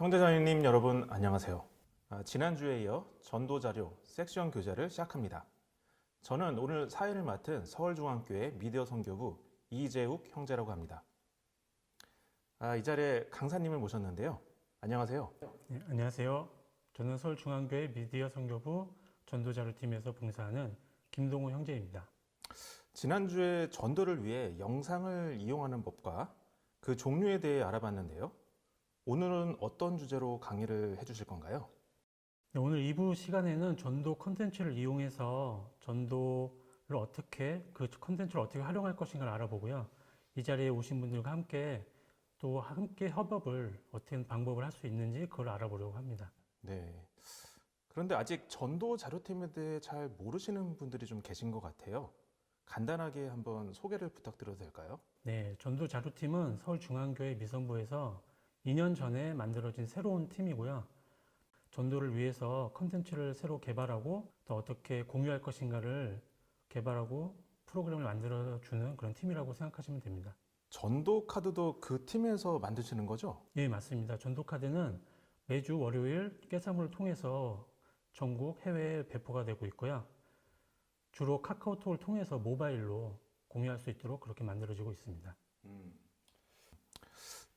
형제자매님 여러분 안녕하세요. 지난주에 이어 전도자료 섹션 교재를 시작합니다. 저는 오늘 사회를 맡은 서울중앙교회 미디어 선교부 이재욱 형제라고 합니다. 이 자리에 강사님을 모셨는데요. 안녕하세요. 네, 안녕하세요. 저는 서울중앙교회 미디어 선교부 전도자료팀에서 봉사하는 김동호 형제입니다. 지난주에 전도를 위해 영상을 이용하는 법과 그 종류에 대해 알아봤는데요. 오늘은 어떤 주제로 강의를 해주실 건가요? 네, 오늘 2부 시간에는 전도 콘텐츠를 이용해서 전도를 어떻게, 그 콘텐츠를 어떻게 활용할 것인가를 알아보고요. 이 자리에 오신 분들과 함께 협업을 어떻게 방법을 할 수 있는지 그걸 알아보려고 합니다. 네. 그런데 아직 전도 자료팀에 대해 잘 모르시는 분들이 좀 계신 것 같아요. 간단하게 한번 소개를 부탁드려도 될까요? 네, 전도 자료팀은 서울중앙교회 미선부에서 2년 전에 만들어진 새로운 팀이고요. 전도를 위해서 컨텐츠를 새로 개발하고 또 어떻게 공유할 것인가를 개발하고 프로그램을 만들어주는 그런 팀이라고 생각하시면 됩니다. 전도 카드도 그 팀에서 만드시는 거죠? 예, 맞습니다. 전도 카드는 매주 월요일 깨사물을 통해서 전국 해외에 배포가 되고 있고요. 주로 카카오톡을 통해서 모바일로 공유할 수 있도록 그렇게 만들어지고 있습니다.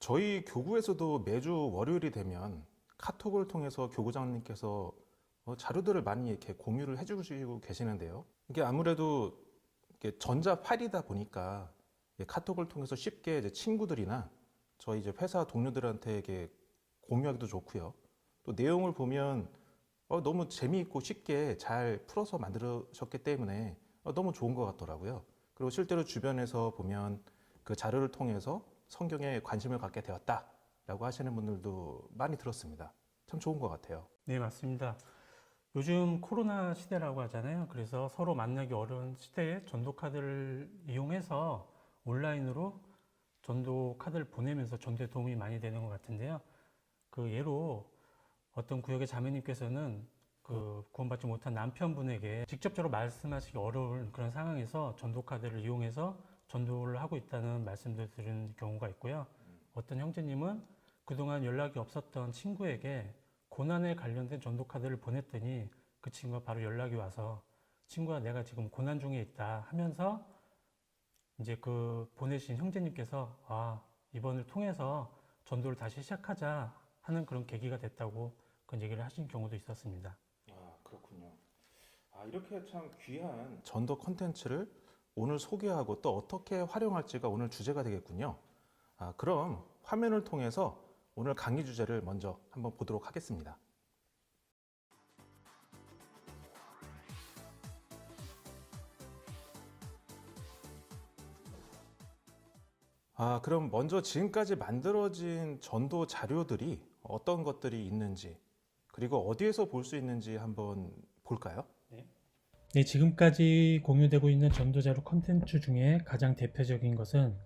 저희 교구에서도 매주 월요일이 되면 카톡을 통해서 교구장님께서 자료들을 많이 이렇게 공유를 해주시고 계시는데요. 이게 아무래도 이게 전자 파일이다 보니까 카톡을 통해서 쉽게 이제 친구들이나 저희 이제 회사 동료들한테 이게 공유하기도 좋고요. 또 내용을 보면 너무 재미있고 쉽게 잘 풀어서 만들으셨기 때문에 너무 좋은 것 같더라고요. 그리고 실제로 주변에서 보면 그 자료를 통해서 성경에 관심을 갖게 되었다라고 하시는 분들도 많이 들었습니다. 참 좋은 것 같아요. 네, 맞습니다. 요즘 코로나 시대라고 하잖아요. 그래서 서로 만나기 어려운 시대에 전도 카드를 이용해서 온라인으로 전도 카드를 보내면서 전도에 도움이 많이 되는 것 같은데요. 그 예로 어떤 구역의 자매님께서는 그 구원받지 못한 남편분에게 직접적으로 말씀하시기 어려운 그런 상황에서 전도 카드를 이용해서 전도를 하고 있다는 말씀을 들은 경우가 있고요. 어떤 형제님은 그동안 연락이 없었던 친구에게 고난에 관련된 전도 카드를 보냈더니 그 친구가 바로 연락이 와서 친구야 내가 지금 고난 중에 있다 하면서 이제 그 보내신 형제님께서 이번을 통해서 전도를 다시 시작하자 하는 그런 계기가 됐다고 그런 얘기를 하신 경우도 있었습니다. 그렇군요. 이렇게 참 귀한 전도 콘텐츠를 오늘 소개하고 또 어떻게 활용할지가 오늘 주제가 되겠군요. 그럼 화면을 통해서 오늘 강의 주제를 먼저 한번 보도록 하겠습니다. 그럼 먼저 지금까지 만들어진 전도 자료들이 어떤 것들이 있는지 그리고 어디에서 볼 수 있는지 한번 볼까요? 네, 지금까지 공유되고 있는 전도자료 컨텐츠 중에 가장 대표적인 것은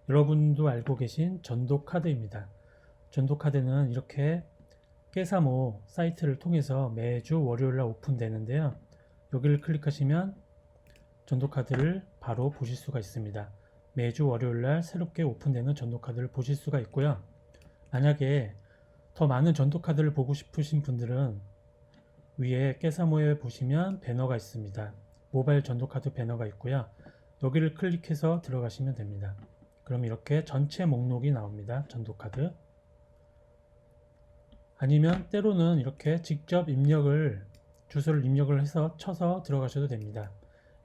여러분도 알고 계신 전도 카드입니다. 전도 카드는 이렇게 깨사모 사이트를 통해서 매주 월요일날 오픈되는데요. 여기를 클릭하시면 전도 카드를 바로 보실 수가 있습니다. 매주 월요일날 새롭게 오픈되는 전도 카드를 보실 수가 있고요. 만약에 더 많은 전도 카드를 보고 싶으신 분들은 위에 깨사모에 보시면 배너가 있습니다. 모바일 전도카드 배너가 있고요. 여기를 클릭해서 들어가시면 됩니다. 그럼 이렇게 전체 목록이 나옵니다. 전도카드. 아니면 때로는 이렇게 직접 주소를 입력을 해서 쳐서 들어가셔도 됩니다.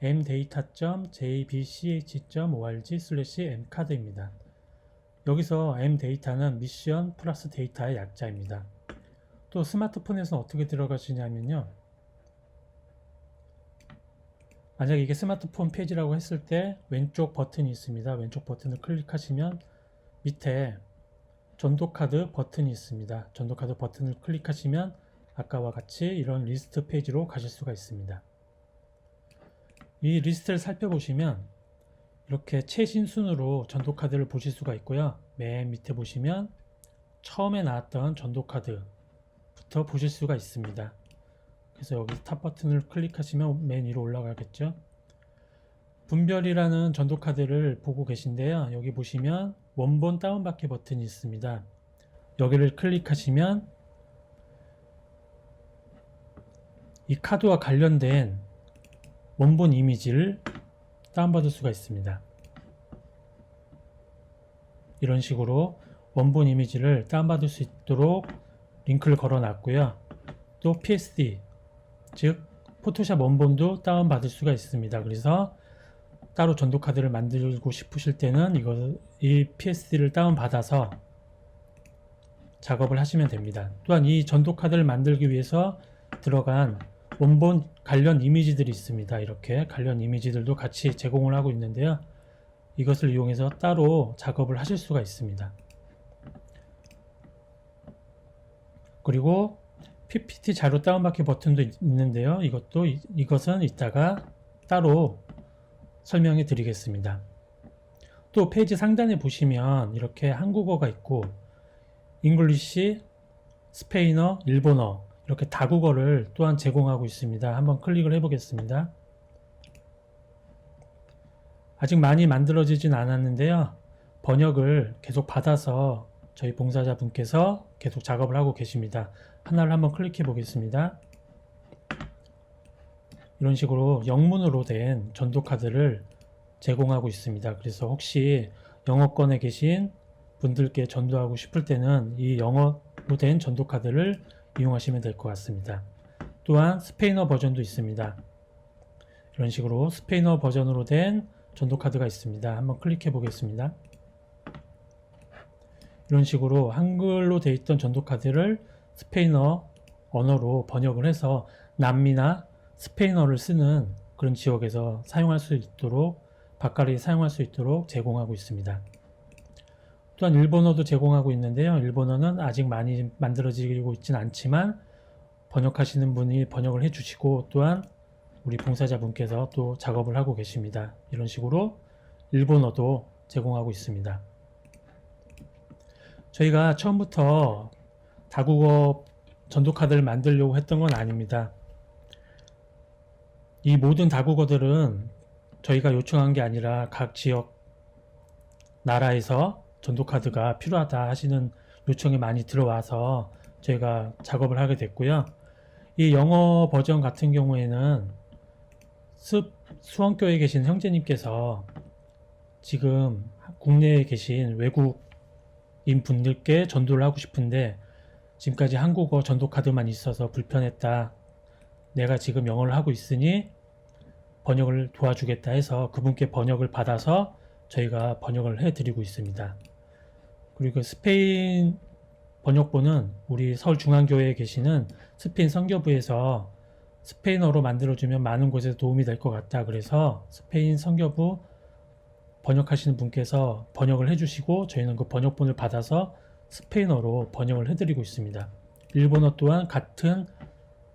mdata.jbch.org/m카드입니다. 여기서 mdata는 미션 플러스 데이터의 약자입니다. 또 스마트폰에서는 어떻게 들어가시냐면요. 만약에 이게 스마트폰 페이지라고 했을 때 왼쪽 버튼이 있습니다. 왼쪽 버튼을 클릭하시면 밑에 전도카드 버튼이 있습니다. 전도카드 버튼을 클릭하시면 아까와 같이 이런 리스트 페이지로 가실 수가 있습니다. 이 리스트를 살펴보시면 이렇게 최신 순으로 전도카드를 보실 수가 있고요. 맨 밑에 보시면 처음에 나왔던 전도카드 부터 보실 수가 있습니다. 그래서 여기 탑 버튼을 클릭하시면 맨 위로 올라가겠죠. 분별이라는 전도 카드를 보고 계신데요. 여기 보시면 원본 다운받기 버튼이 있습니다. 여기를 클릭하시면 이 카드와 관련된 원본 이미지를 다운받을 수가 있습니다. 이런 식으로 원본 이미지를 다운받을 수 있도록 링크를 걸어 놨고요. 또 PSD, 즉 포토샵 원본도 다운받을 수가 있습니다. 그래서 따로 전도카드를 만들고 싶으실 때는 이 PSD를 다운받아서 작업을 하시면 됩니다. 또한 이 전도카드를 만들기 위해서 들어간 원본 관련 이미지들이 있습니다. 이렇게 관련 이미지들도 같이 제공을 하고 있는데요. 이것을 이용해서 따로 작업을 하실 수가 있습니다. 그리고 PPT 자료 다운받기 버튼도 있는데요. 이것은 이따가 따로 설명해 드리겠습니다. 또 페이지 상단에 보시면 이렇게 한국어가 있고 잉글리시, 스페인어, 일본어 이렇게 다국어를 또한 제공하고 있습니다. 한번 클릭을 해 보겠습니다. 아직 많이 만들어지진 않았는데요. 번역을 계속 받아서 저희 봉사자분께서 계속 작업을 하고 계십니다. 하나를 한번 클릭해 보겠습니다. 이런 식으로 영문으로 된 전도카드를 제공하고 있습니다. 그래서 혹시 영어권에 계신 분들께 전도하고 싶을 때는 이 영어로 된 전도카드를 이용하시면 될 것 같습니다. 또한 스페인어 버전도 있습니다. 이런 식으로 스페인어 버전으로 된 전도카드가 있습니다. 한번 클릭해 보겠습니다. 이런 식으로 한글로 되어 있던 전도카드를 스페인어 언어로 번역을 해서 남미나 스페인어를 쓰는 그런 지역에서 사용할 수 있도록 바깥에 사용할 수 있도록 제공하고 있습니다. 또한 일본어도 제공하고 있는데요. 일본어는 아직 많이 만들어지고 있지는 않지만 번역하시는 분이 번역을 해주시고 또한 우리 봉사자분께서 또 작업을 하고 계십니다. 이런 식으로 일본어도 제공하고 있습니다. 저희가 처음부터 다국어 전도카드를 만들려고 했던 건 아닙니다. 이 모든 다국어들은 저희가 요청한 게 아니라 각 지역 나라에서 전도카드가 필요하다 하시는 요청이 많이 들어와서 저희가 작업을 하게 됐고요. 이 영어 버전 같은 경우에는 수원교회에 계신 형제님께서 지금 국내에 계신 외국인 분들께 전도를 하고 싶은데 지금까지 한국어 전도카드만 있어서 불편했다. 내가 지금 영어를 하고 있으니 번역을 도와주겠다 해서 그분께 번역을 받아서 저희가 번역을 해드리고 있습니다. 그리고 스페인 번역본은 우리 서울중앙교회에 계시는 스페인 선교부에서 스페인어로 만들어주면 많은 곳에서 도움이 될 것 같다. 그래서 스페인 선교부 번역하시는 분께서 번역을 해주시고 저희는 그 번역본을 받아서 스페인어로 번역을 해드리고 있습니다. 일본어 또한 같은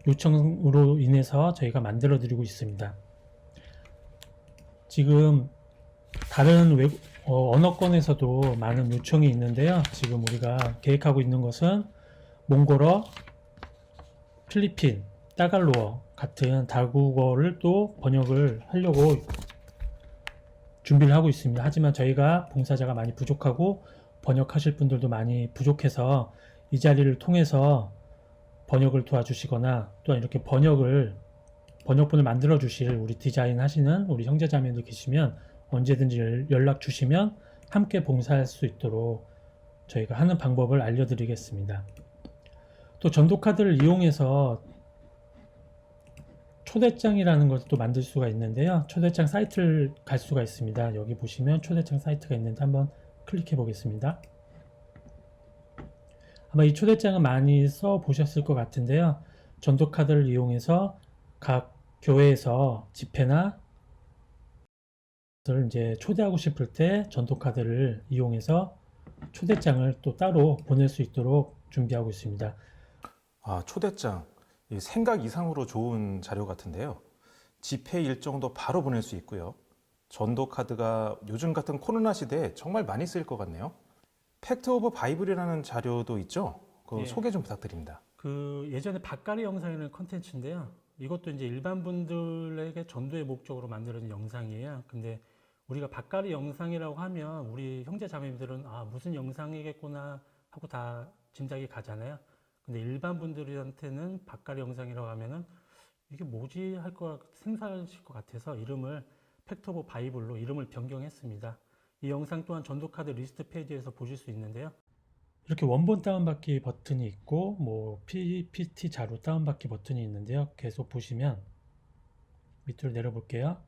요청으로 인해서 저희가 만들어드리고 있습니다. 지금 다른 언어권에서도 많은 요청이 있는데요. 지금 우리가 계획하고 있는 것은 몽골어, 필리핀, 따갈로어 같은 다국어를 또 번역을 하려고 준비를 하고 있습니다. 하지만 저희가 봉사자가 많이 부족하고 번역하실 분들도 많이 부족해서 이 자리를 통해서 번역을 도와주시거나 또한 이렇게 번역본을 만들어 주실 우리 디자인 하시는 우리 형제자매들 계시면 언제든지 연락 주시면 함께 봉사할 수 있도록 저희가 하는 방법을 알려드리겠습니다. 또 전도카드를 이용해서 초대장이라는 것을 또 만들 수가 있는데요. 초대장 사이트를 갈 수가 있습니다. 여기 보시면 초대장 사이트가 있는데 한번 클릭해 보겠습니다. 아마 이 초대장은 많이 써 보셨을 것 같은데요. 전도카드를 이용해서 각 교회에서 집회나 이제 초대하고 싶을 때 전도카드를 이용해서 초대장을 또 따로 보낼 수 있도록 준비하고 있습니다. 초대장. 이 생각 이상으로 좋은 자료 같은데요. 집회 일정도 바로 보낼 수 있고요. 전도카드가 요즘 같은 코로나 시대에 정말 많이 쓰일 것 같네요. 팩트 오브 바이블이라는 자료도 있죠? 예. 소개 좀 부탁드립니다. 예전에 밭가리 영상이라는 컨텐츠인데요. 이것도 이제 일반 분들에게 전도의 목적으로 만들어진 영상이에요. 근데 우리가 밭가리 영상이라고 하면 우리 형제 자매들은 무슨 영상이겠구나 하고 다 짐작이 가잖아요. 근데 일반 분들한테는 박가리 영상이라고 하면은 이게 뭐지 할 거 생소하실 것 같아서 이름을 팩트 오브 바이블로 이름을 변경했습니다. 이 영상 또한 전도카드 리스트 페이지에서 보실 수 있는데요. 이렇게 원본 다운받기 버튼이 있고 뭐 PPT 자료 다운받기 버튼이 있는데요. 계속 보시면 밑으로 내려볼게요.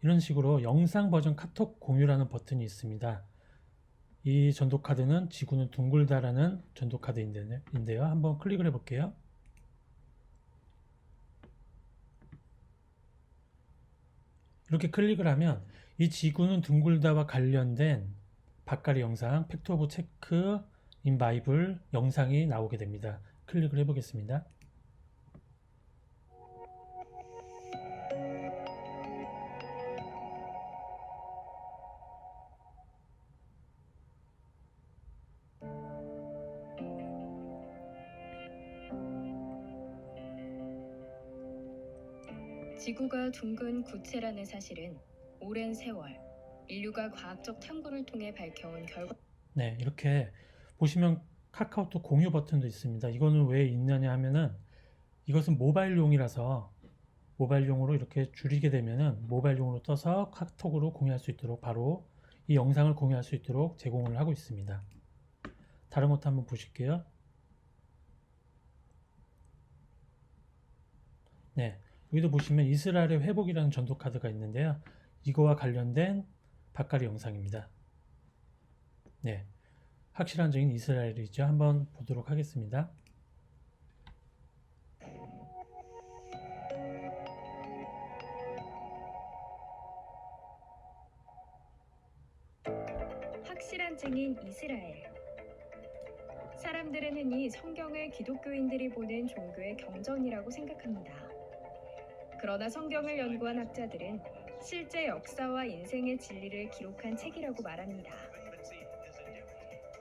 이런 식으로 영상 버전 카톡 공유라는 버튼이 있습니다. 이 전도카드는 지구는 둥글다라는 전도카드인데요. 한번 클릭을 해볼게요. 이렇게 클릭을 하면 이 지구는 둥글다와 관련된 박가리 영상 팩트 오브 체크 인 바이블 영상이 나오게 됩니다. 클릭을 해보겠습니다. 지구가 둥근 구체라는 사실은 오랜 세월 인류가 과학적 탐구를 통해 밝혀온 결과. 네, 이렇게 보시면 카카오톡 공유 버튼도 있습니다. 이거는 왜 있느냐 하면은 이것은 모바일용이라서 모바일용으로 이렇게 줄이게 되면은 모바일용으로 떠서 카톡으로 공유할 수 있도록 바로 이 영상을 공유할 수 있도록 제공을 하고 있습니다. 다른 것도 한번 보실게요. 네, 여기도 보시면 이스라엘의 회복이라는 전도 카드가 있는데요. 이거와 관련된 박가리 영상입니다. 네, 확실한 증인 이스라엘이죠. 한번 보도록 하겠습니다. 확실한 증인 이스라엘. 사람들은 흔히 성경을 기독교인들이 보는 종교의 경전이라고 생각합니다. 그러나 성경을 연구한 학자들은 실제 역사와 인생의 진리를 기록한 책이라고 말합니다.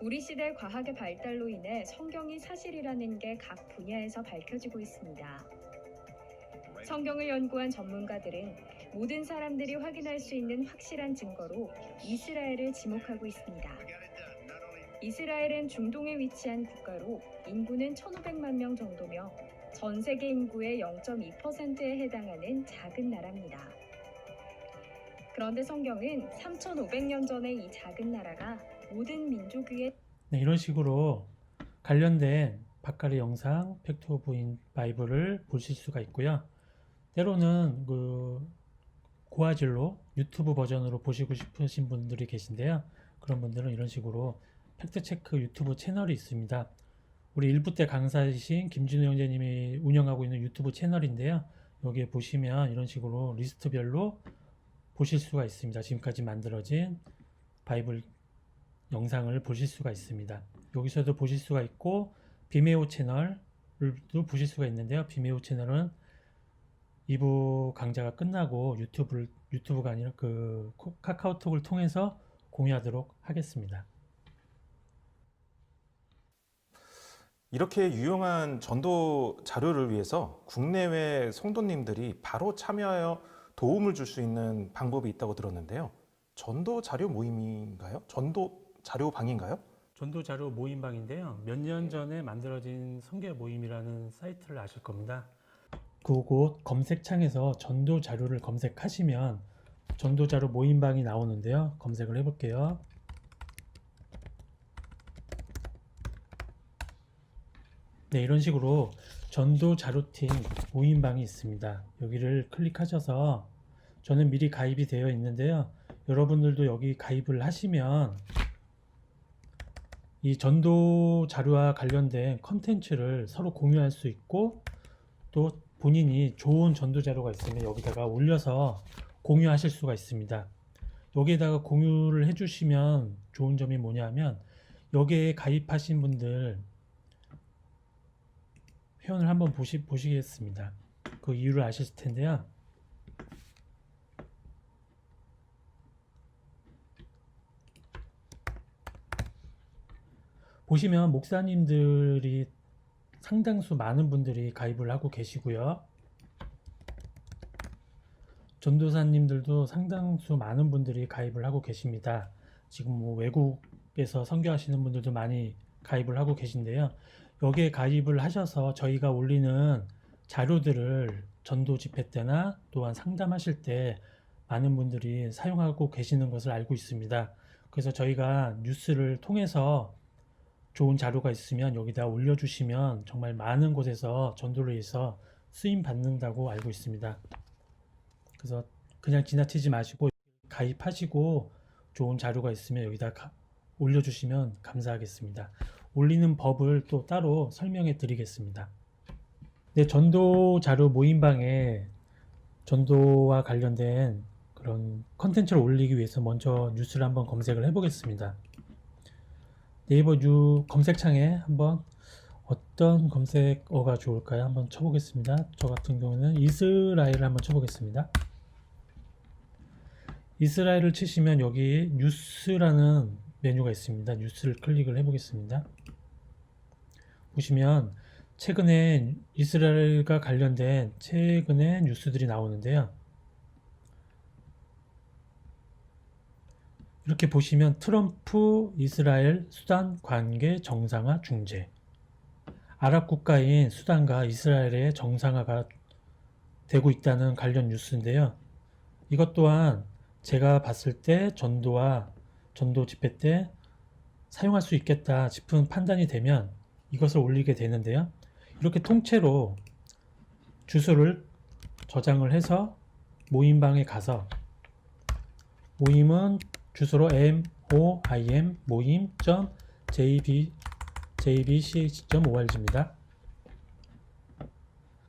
우리 시대 과학의 발달로 인해 성경이 사실이라는 게 각 분야에서 밝혀지고 있습니다. 성경을 연구한 전문가들은 모든 사람들이 확인할 수 있는 확실한 증거로 이스라엘을 지목하고 있습니다. 이스라엘은 중동에 위치한 국가로 인구는 1,500만 명 정도며 전 세계 인구의 0.2%에 해당하는 작은 나라입니다. 그런데 성경은 3,500년 전의 이 작은 나라가 모든 민족 위에. 네, 이런 식으로 관련된 박가리 영상 팩트 오브 인 바이블을 보실 수가 있고요. 때로는 고화질로 유튜브 버전으로 보시고 싶으신 분들이 계신데요. 그런 분들은 이런 식으로 팩트체크 유튜브 채널이 있습니다. 우리 1부 때 강사이신 김진우 형제님이 운영하고 있는 유튜브 채널인데요. 여기에 보시면 이런 식으로 리스트별로 보실 수가 있습니다. 지금까지 만들어진 바이블 영상을 보실 수가 있습니다. 여기서도 보실 수가 있고 비메오 채널도 보실 수가 있는데요. 비메오 채널은 2부 강좌가 끝나고 유튜브가 아니라 카카오톡을 통해서 공유하도록 하겠습니다. 이렇게 유용한 전도 자료를 위해서 국내외 성도님들이 바로 참여하여 도움을 줄 수 있는 방법이 있다고 들었는데요. 전도 자료 모임인가요? 전도 자료 방인가요? 전도 자료 모임방인데요. 몇 년 전에 만들어진 성교 모임이라는 사이트를 아실 겁니다. 그곳 검색창에서 전도 자료를 검색하시면 전도 자료 모임방이 나오는데요. 검색을 해볼게요. 네, 이런 식으로 전도 자료팀 모임방이 있습니다. 여기를 클릭하셔서 저는 미리 가입이 되어 있는데요. 여러분들도 여기 가입을 하시면 이 전도 자료와 관련된 컨텐츠를 서로 공유할 수 있고 또 본인이 좋은 전도 자료가 있으면 여기다가 올려서 공유하실 수가 있습니다. 여기에다가 공유를 해주시면 좋은 점이 뭐냐면 여기에 가입하신 분들 회원을 한번 보시겠습니다. 그 이유를 아실 텐데요. 보시면 목사님들이 상당수 많은 분들이 가입을 하고 계시고요. 전도사님들도 상당수 많은 분들이 가입을 하고 계십니다. 지금 뭐 외국에서 선교하시는 분들도 많이 가입을 하고 계신데요. 여기에 가입을 하셔서 저희가 올리는 자료들을 전도 집회 때나 또한 상담하실 때 많은 분들이 사용하고 계시는 것을 알고 있습니다. 그래서 저희가 뉴스를 통해서 좋은 자료가 있으면 여기다 올려주시면 정말 많은 곳에서 전도를 위해서 쓰임 받는다고 알고 있습니다. 그래서 그냥 지나치지 마시고 가입하시고 좋은 자료가 있으면 여기다 올려주시면 감사하겠습니다. 올리는 법을 또 따로 설명해 드리겠습니다. 네, 전도 자료 모임방에 전도와 관련된 그런 컨텐츠를 올리기 위해서 먼저 뉴스를 한번 검색을 해보겠습니다. 네이버 검색창에 한번 어떤 검색어가 좋을까요? 한번 쳐보겠습니다. 저 같은 경우는 이스라엘을 한번 쳐보겠습니다. 이스라엘을 치시면 여기 뉴스라는 메뉴가 있습니다. 뉴스를 클릭을 해보겠습니다. 보시면 최근에 이스라엘과 관련된 최근의 뉴스들이 나오는데요. 이렇게 보시면 트럼프 이스라엘 수단 관계 정상화 중재, 아랍 국가인 수단과 이스라엘의 정상화가 되고 있다는 관련 뉴스인데요. 이것 또한 제가 봤을 때 전도 집회 때 사용할 수 있겠다 싶은 판단이 되면 이것을 올리게 되는데요. 이렇게 통째로 주소를 저장을 해서 모임방에 가서 모임은 주소로 moim moim.jbch.org입니다.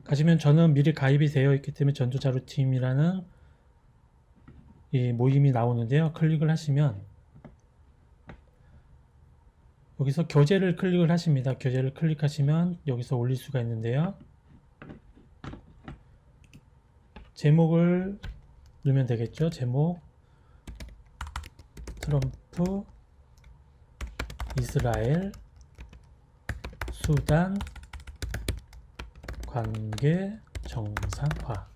가시면 저는 미리 가입이 되어 있기 때문에 전도자료팀이라는 이 모임이 나오는데요. 클릭을 하시면 여기서 교재를 클릭을 하십니다. 교재를 클릭하시면 여기서 올릴 수가 있는데요. 제목을 넣으면 되겠죠. 제목 트럼프 이스라엘 수단 관계 정상화.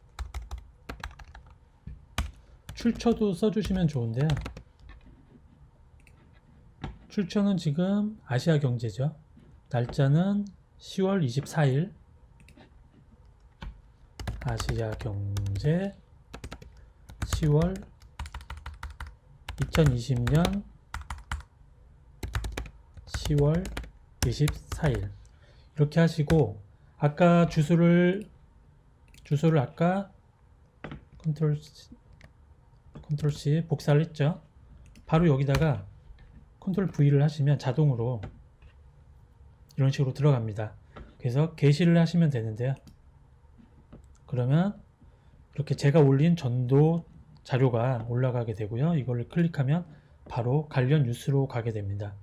출처도 써주시면 좋은데요. 출처는 지금 아시아경제죠. 날짜는 10월 24일 아시아경제 10월 2020년 10월 24일 이렇게 하시고 아까 주소를 아까 컨트롤 C 복사를 했죠. 바로 여기다가 컨트롤 V를 하시면 자동으로 이런 식으로 들어갑니다. 그래서 게시를 하시면 되는데요. 그러면 이렇게 제가 올린 전도 자료가 올라가게 되고요. 이걸 클릭하면 바로 관련 뉴스로 가게 됩니다.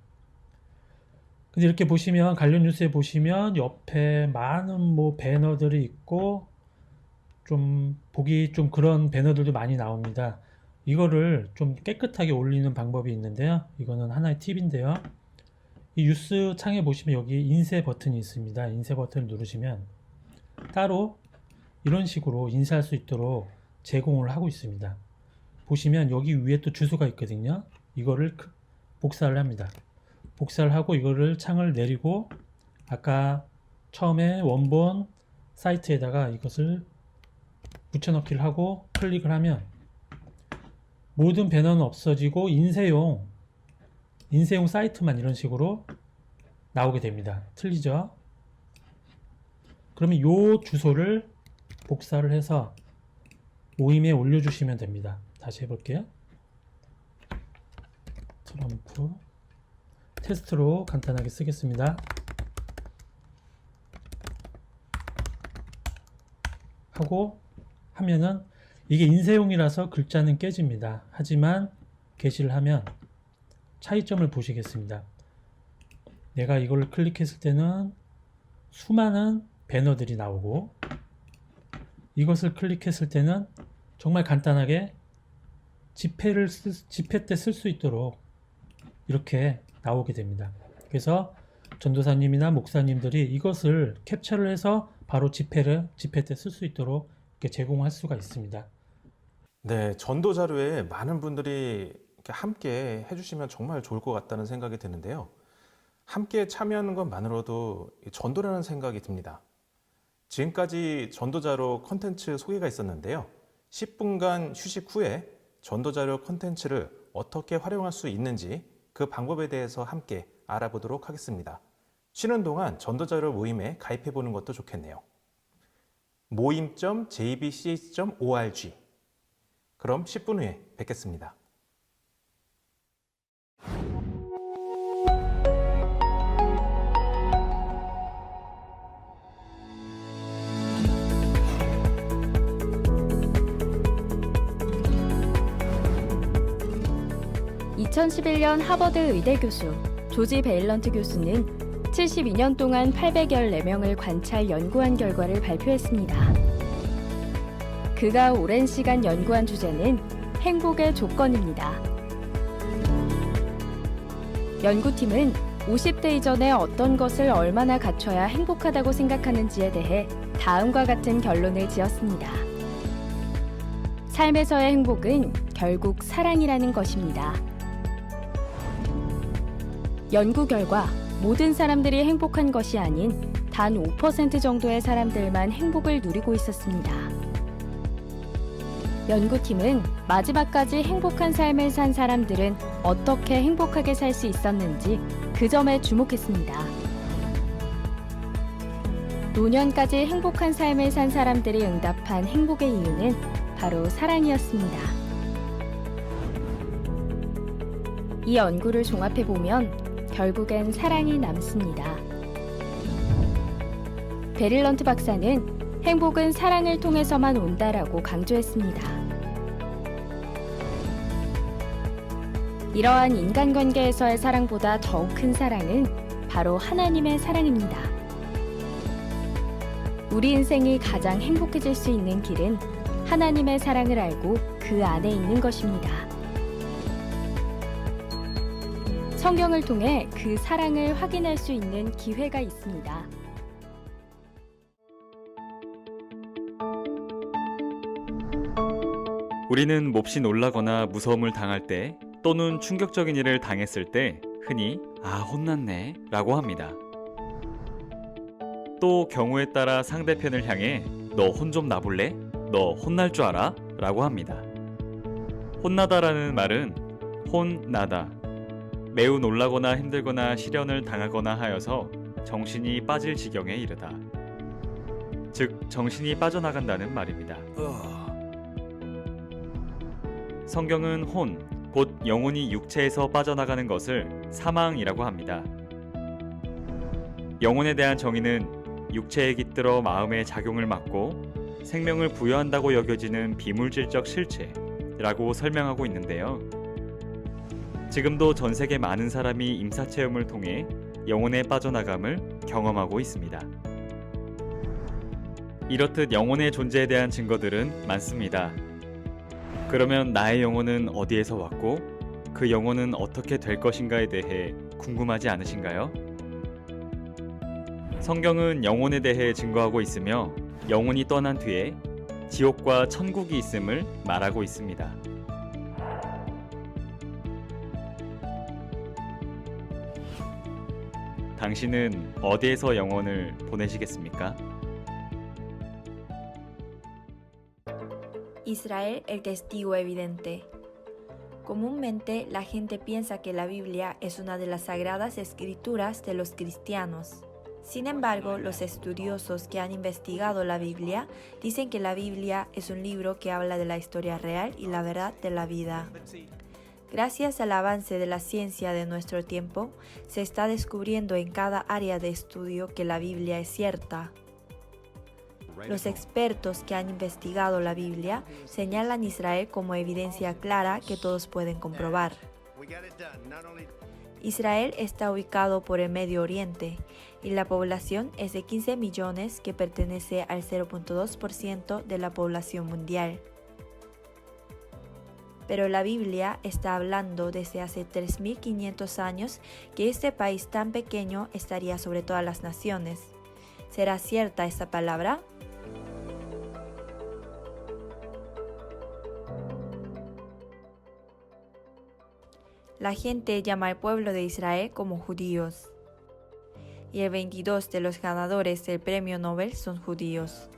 근데 이렇게 보시면 관련 뉴스에 보시면 옆에 많은 배너들이 있고 좀 보기 좀 그런 배너들도 많이 나옵니다. 이거를 좀 깨끗하게 올리는 방법이 있는데요. 이거는 하나의 팁인데요. 이 뉴스 창에 보시면 여기 인쇄 버튼이 있습니다. 인쇄 버튼을 누르시면 따로 이런 식으로 인쇄할 수 있도록 제공을 하고 있습니다. 보시면 여기 위에 또 주소가 있거든요. 이거를 복사를 합니다. 복사를 하고 이거를 창을 내리고 아까 처음에 원본 사이트에다가 이것을 붙여넣기를 하고 클릭을 하면 모든 배너는 없어지고 인쇄용 사이트만 이런 식으로 나오게 됩니다. 틀리죠? 그러면 이 주소를 복사를 해서 모임에 올려주시면 됩니다. 다시 해볼게요. 트럼프 테스트로 간단하게 쓰겠습니다. 하고 하면은 이게 인쇄용이라서 글자는 깨집니다. 하지만 게시를 하면 차이점을 보시겠습니다. 내가 이걸 클릭했을 때는 수많은 배너들이 나오고 이것을 클릭했을 때는 정말 간단하게 집회 때 쓸 수 있도록 이렇게 나오게 됩니다. 그래서 전도사님이나 목사님들이 이것을 캡처를 해서 바로 집회 때 쓸 수 있도록 이렇게 제공할 수가 있습니다. 네, 전도 자료에 많은 분들이 이렇게 함께 해주시면 정말 좋을 것 같다는 생각이 드는데요. 함께 참여하는 것만으로도 전도라는 생각이 듭니다. 지금까지 전도자료 콘텐츠 소개가 있었는데요. 10분간 휴식 후에 전도자료 콘텐츠를 어떻게 활용할 수 있는지 그 방법에 대해서 함께 알아보도록 하겠습니다. 쉬는 동안 전도자료 모임에 가입해 보는 것도 좋겠네요. 모임.jbch.org. 그럼 10분 후에 뵙겠습니다. (2011년) 하버드 의대 교수 조지 베일런트 교수는 72년 동안 814명을 관찰 연구한 결과를 발표했습니다. 그가 오랜 시간 연구한 주제는 행복의 조건입니다. 연구팀은 50대 이전에 어떤 것을 얼마나 갖춰야 행복하다고 생각하는지에 대해 다음과 같은 결론을 지었습니다. 삶에서의 행복은 결국 사랑이라는 것입니다. 연구 결과 모든 사람들이 행복한 것이 아닌 단 5% 정도의 사람들만 행복을 누리고 있었습니다. 연구팀은 마지막까지 행복한 삶을 산 사람들은 어떻게 행복하게 살 수 있었는지 그 점에 주목했습니다. 노년까지 행복한 삶을 산 사람들이 응답한 행복의 이유는 바로 사랑이었습니다. 이 연구를 종합해보면 결국엔 사랑이 남습니다. 베릴런트 박사는 행복은 사랑을 통해서만 온다라고 강조했습니다. 이러한 인간관계에서의 사랑보다 더욱 큰 사랑은 바로 하나님의 사랑입니다. 우리 인생이 가장 행복해질 수 있는 길은 하나님의 사랑을 알고 그 안에 있는 것입니다. 성경을 통해 그 사랑을 확인할 수 있는 기회가 있습니다. 우리는 몹시 놀라거나 무서움을 당할 때 또는 충격적인 일을 당했을 때 흔히 혼났네 라고 합니다. 또 경우에 따라 상대편을 향해 너 혼 좀 나볼래? 너 혼날 줄 알아? 라고 합니다. 혼나다라는 말은 혼나다, 매우 놀라거나 힘들거나 시련을 당하거나 하여서 정신이 빠질 지경에 이르다. 즉 정신이 빠져나간다는 말입니다. 성경은 혼, 곧 영혼이 육체에서 빠져나가는 것을 사망이라고 합니다. 영혼에 대한 정의는 육체에 깃들어 마음의 작용을 맡고 생명을 부여한다고 여겨지는 비물질적 실체라고 설명하고 있는데요. 지금도 전 세계 많은 사람이 임사체험을 통해 영혼에 빠져나감을 경험하고 있습니다. 이렇듯 영혼의 존재에 대한 증거들은 많습니다. 그러면 나의 영혼은 어디에서 왔고 그 영혼은 어떻게 될 것인가에 대해 궁금하지 않으신가요? 성경은 영혼에 대해 증거하고 있으며 영혼이 떠난 뒤에 지옥과 천국이 있음을 말하고 있습니다. 당신은 어디에서 영혼을 보내시겠습니까? Israel, el testigo evidente. Comúnmente la gente piensa que la Biblia es una de las sagradas escrituras de los cristianos. Sin embargo, los estudiosos que han investigado la Biblia dicen que la Biblia es un libro que habla de la historia real y la verdad de la vida. Gracias al avance de la ciencia de nuestro tiempo, se está descubriendo en cada área de estudio que la Biblia es cierta. Los expertos que han investigado la Biblia señalan a Israel como evidencia clara que todos pueden comprobar. Israel está ubicado por el Medio Oriente y la población es de 15 millones que pertenece al 0.2% de la población mundial. Pero la Biblia está hablando desde hace 3.500 años que este país tan pequeño estaría sobre todas las naciones. ¿Será cierta esta palabra? La gente llama al pueblo de Israel como judíos. y el 22% de los ganadores del premio Nobel son judíos.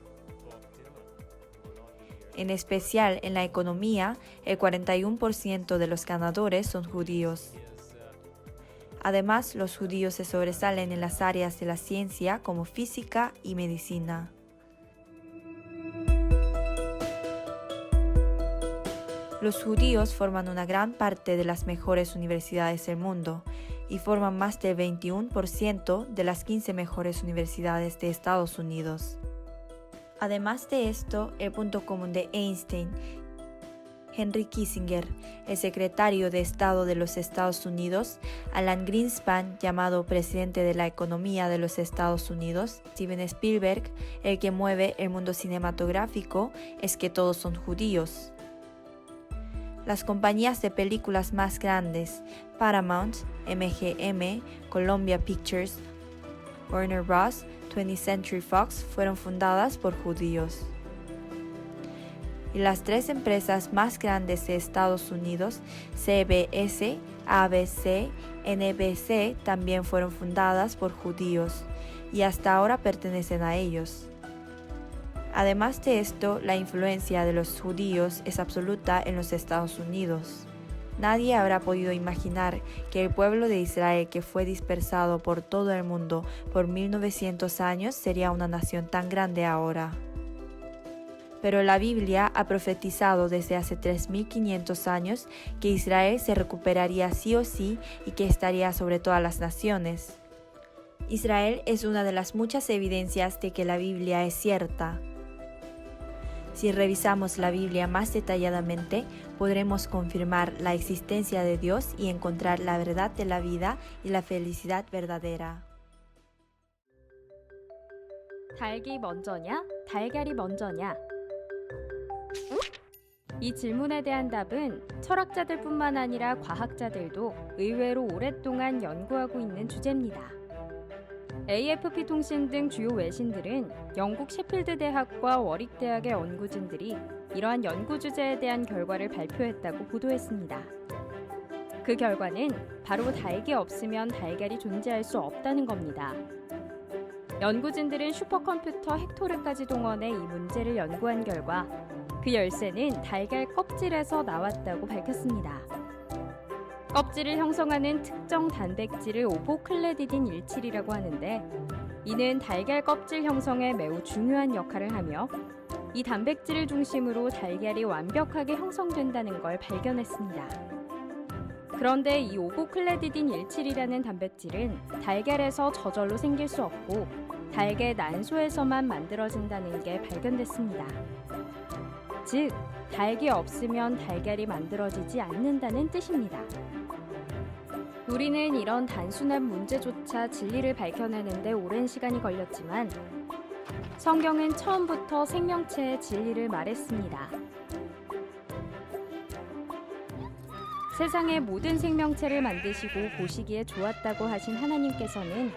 En especial en la economía, el 41% de los ganadores son judíos. Además, los judíos se sobresalen en las áreas de la ciencia como física y medicina. Los judíos forman una gran parte de las mejores universidades del mundo y forman más del 21% de las 15 mejores universidades de Estados Unidos. Además de esto, el punto común de Einstein, Henry Kissinger, el secretario de Estado de los Estados Unidos, Alan Greenspan, llamado presidente de la economía de los Estados Unidos, Steven Spielberg, el que mueve el mundo cinematográfico, es que todos son judíos. Las compañías de películas más grandes, Paramount, MGM, Columbia Pictures, Warner Bros., 20th Century Fox, fueron fundadas por judíos. Y las 3 empresas más grandes de Estados Unidos, CBS, ABC, NBC, también fueron fundadas por judíos y hasta ahora pertenecen a ellos. Además de esto, la influencia de los judíos es absoluta en los Estados Unidos. Nadie habrá podido imaginar que el pueblo de Israel, que fue dispersado por todo el mundo por 1900 años, sería una nación tan grande ahora. Pero la Biblia ha profetizado desde hace 3500 años que Israel se recuperaría sí o sí y que estaría sobre todas las naciones. Israel es una de las muchas evidencias de que la Biblia es cierta. Si revisamos la Biblia más detalladamente, podremos confirmar la existencia de Dios y encontrar la verdad de la vida y la felicidad verdadera. 닭이 먼저냐, 달걀이 먼저냐? 이 질문에 대한 답은 철학자들뿐만 아니라 과학자들도 의외로 오랫동안 연구하고 있는 주제입니다. AFP 통신 등 주요 외신들은 영국 셰필드 대학과 워릭 대학의 연구진들이 이러한 연구 주제에 대한 결과를 발표했다고 보도했습니다. 그 결과는 바로 닭이 없으면 달걀이 존재할 수 없다는 겁니다. 연구진들은 슈퍼컴퓨터 헥토르까지 동원해 이 문제를 연구한 결과 그 열쇠는 달걀 껍질에서 나왔다고 밝혔습니다. 껍질을 형성하는 특정 단백질을 오보클레디딘 17이라고 하는데 이는 달걀 껍질 형성에 매우 중요한 역할을 하며 이 단백질을 중심으로 달걀이 완벽하게 형성된다는 걸 발견했습니다. 그런데 이 오보클레디딘 17이라는 단백질은 달걀에서 저절로 생길 수 없고 달걀 난소에서만 만들어진다는 게 발견됐습니다. 즉, 닭이 없으면 달걀이 만들어지지 않는다는 뜻입니다. 우리는 이런 단순한 문제조차 진리를 밝혀내는데 오랜 시간이 걸렸지만 성경은 처음부터 생명체의 진리를 말했습니다. 세상의 모든 생명체를 만드시고 보시기에 좋았다고 하신 하나님께서는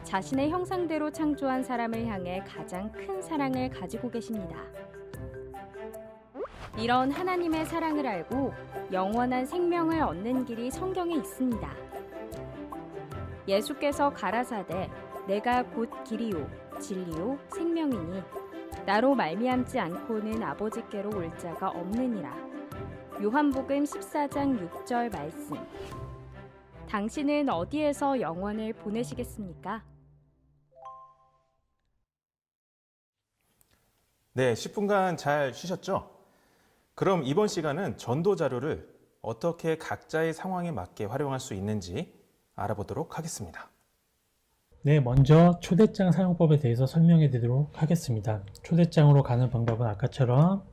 자신의 형상대로 창조한 사람을 향해 가장 큰 사랑을 가지고 계십니다. 이런 하나님의 사랑을 알고 영원한 생명을 얻는 길이 성경에 있습니다. 예수께서 가라사대 내가 곧 길이요 진리요 생명이니 나로 말미암지 않고는 아버지께로 올 자가 없느니라. 요한복음 14장 6절 말씀. 당신은 어디에서 영원을 보내시겠습니까? 네, 10분간 잘 쉬셨죠? 그럼 이번 시간은 전도 자료를 어떻게 각자의 상황에 맞게 활용할 수 있는지 알아보도록 하겠습니다. 네, 먼저 초대장 사용법에 대해서 설명해 드리도록 하겠습니다. 초대장으로 가는 방법은 아까처럼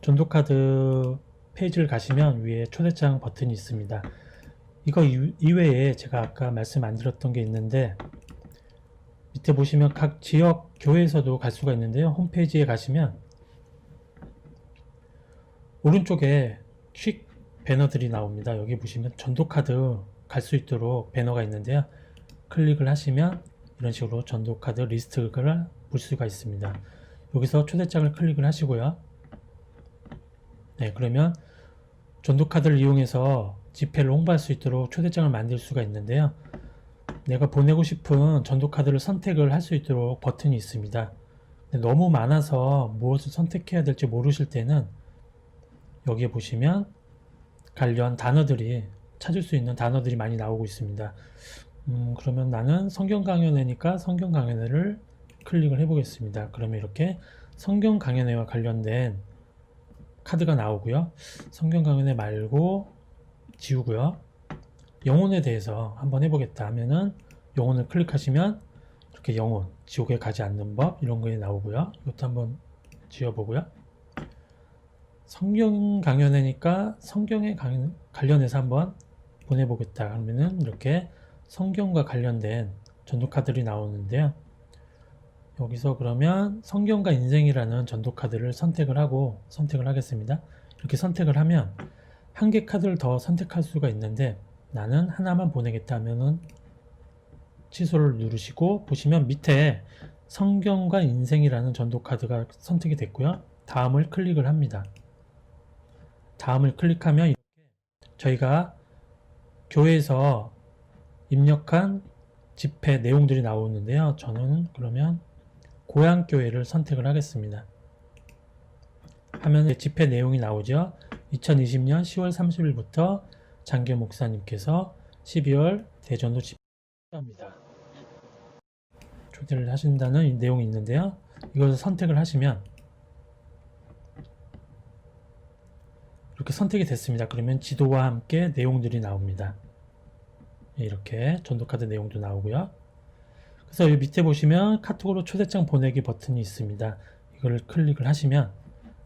전도카드 페이지를 가시면 위에 초대장 버튼이 있습니다. 이거 이외에 제가 아까 말씀 안 드렸던 게 있는데 밑에 보시면 각 지역 교회에서도 갈 수가 있는데요. 홈페이지에 가시면 오른쪽에 퀵 배너들이 나옵니다. 여기 보시면 전도카드 갈 수 있도록 배너가 있는데요. 클릭을 하시면 이런 식으로 전도카드 리스트를 볼 수가 있습니다. 여기서 초대장을 클릭을 하시고요. 네, 그러면 전도카드를 이용해서 집회를 홍보할 수 있도록 초대장을 만들 수가 있는데요. 내가 보내고 싶은 전도 카드를 선택을 할 수 있도록 버튼이 있습니다. 근데 너무 많아서 무엇을 선택해야 될지 모르실 때는 여기에 보시면 관련 단어들이 찾을 수 있는 단어들이 많이 나오고 있습니다. 그러면 나는 성경 강연회니까 성경 강연회를 클릭을 해보겠습니다. 그러면 이렇게 성경 강연회와 관련된 카드가 나오고요. 성경 강연회 말고 지우고요. 영혼에 대해서 한번 해보겠다 하면은 영혼을 클릭하시면 이렇게 영혼, 지옥에 가지 않는 법 이런 게 나오고요. 이것도 한번 지워보고요. 성경 강연회니까 성경에 관련해서 한번 보내보겠다 하면은 이렇게 성경과 관련된 전도카드들이 나오는데요. 여기서 그러면 성경과 인생이라는 전도카드를 선택을 하겠습니다. 이렇게 선택을 하면 한 개 카드를 더 선택할 수가 있는데 나는 하나만 보내겠다 하면은 취소를 누르시고 보시면 밑에 성경과 인생이라는 전도카드가 선택이 됐고요. 다음을 클릭을 합니다. 다음을 클릭하면 이렇게 저희가 교회에서 입력한 집회 내용들이 나오는데요. 저는 그러면 고향교회를 선택을 하겠습니다. 하면 집회 내용이 나오죠. 2020년 10월 30일부터 장교 목사님께서 12월 대전도 집회합니다. 초대를 하신다는 이 내용이 있는데요. 이것을 선택을 하시면 이렇게 선택이 됐습니다. 그러면 지도와 함께 내용들이 나옵니다. 이렇게 전도카드 내용도 나오고요. 그래서 여기 밑에 보시면 카톡으로 초대장 보내기 버튼이 있습니다. 이걸 클릭을 하시면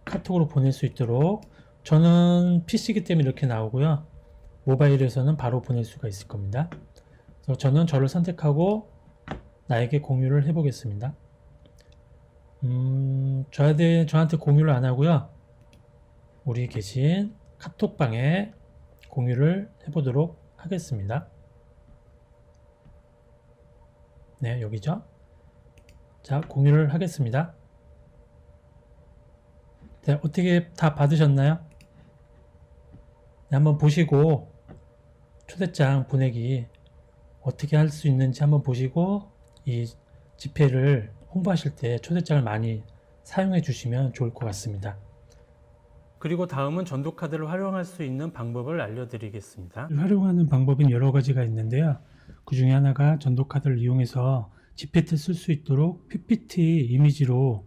카톡으로 보낼 수 있도록 저는 PC이기 때문에 이렇게 나오고요. 모바일에서는 바로 보낼 수가 있을 겁니다. 그래서 저는 저를 선택하고 나에게 공유를 해보겠습니다. 저한테 공유를 안 하고요. 우리 계신 카톡방에 공유를 해보도록 하겠습니다. 네, 여기죠. 자, 공유를 하겠습니다. 네, 어떻게 다 받으셨나요? 네, 한번 보시고 초대장 보내기 어떻게 할 수 있는지 한번 보시고 이 집회를 홍보하실 때 초대장을 많이 사용해 주시면 좋을 것 같습니다. 그리고 다음은 전도카드를 활용할 수 있는 방법을 알려드리겠습니다. 활용하는 방법은 여러 가지가 있는데요. 그 중에 하나가 전도카드를 이용해서 집회 때 쓸 수 있도록 PPT 이미지로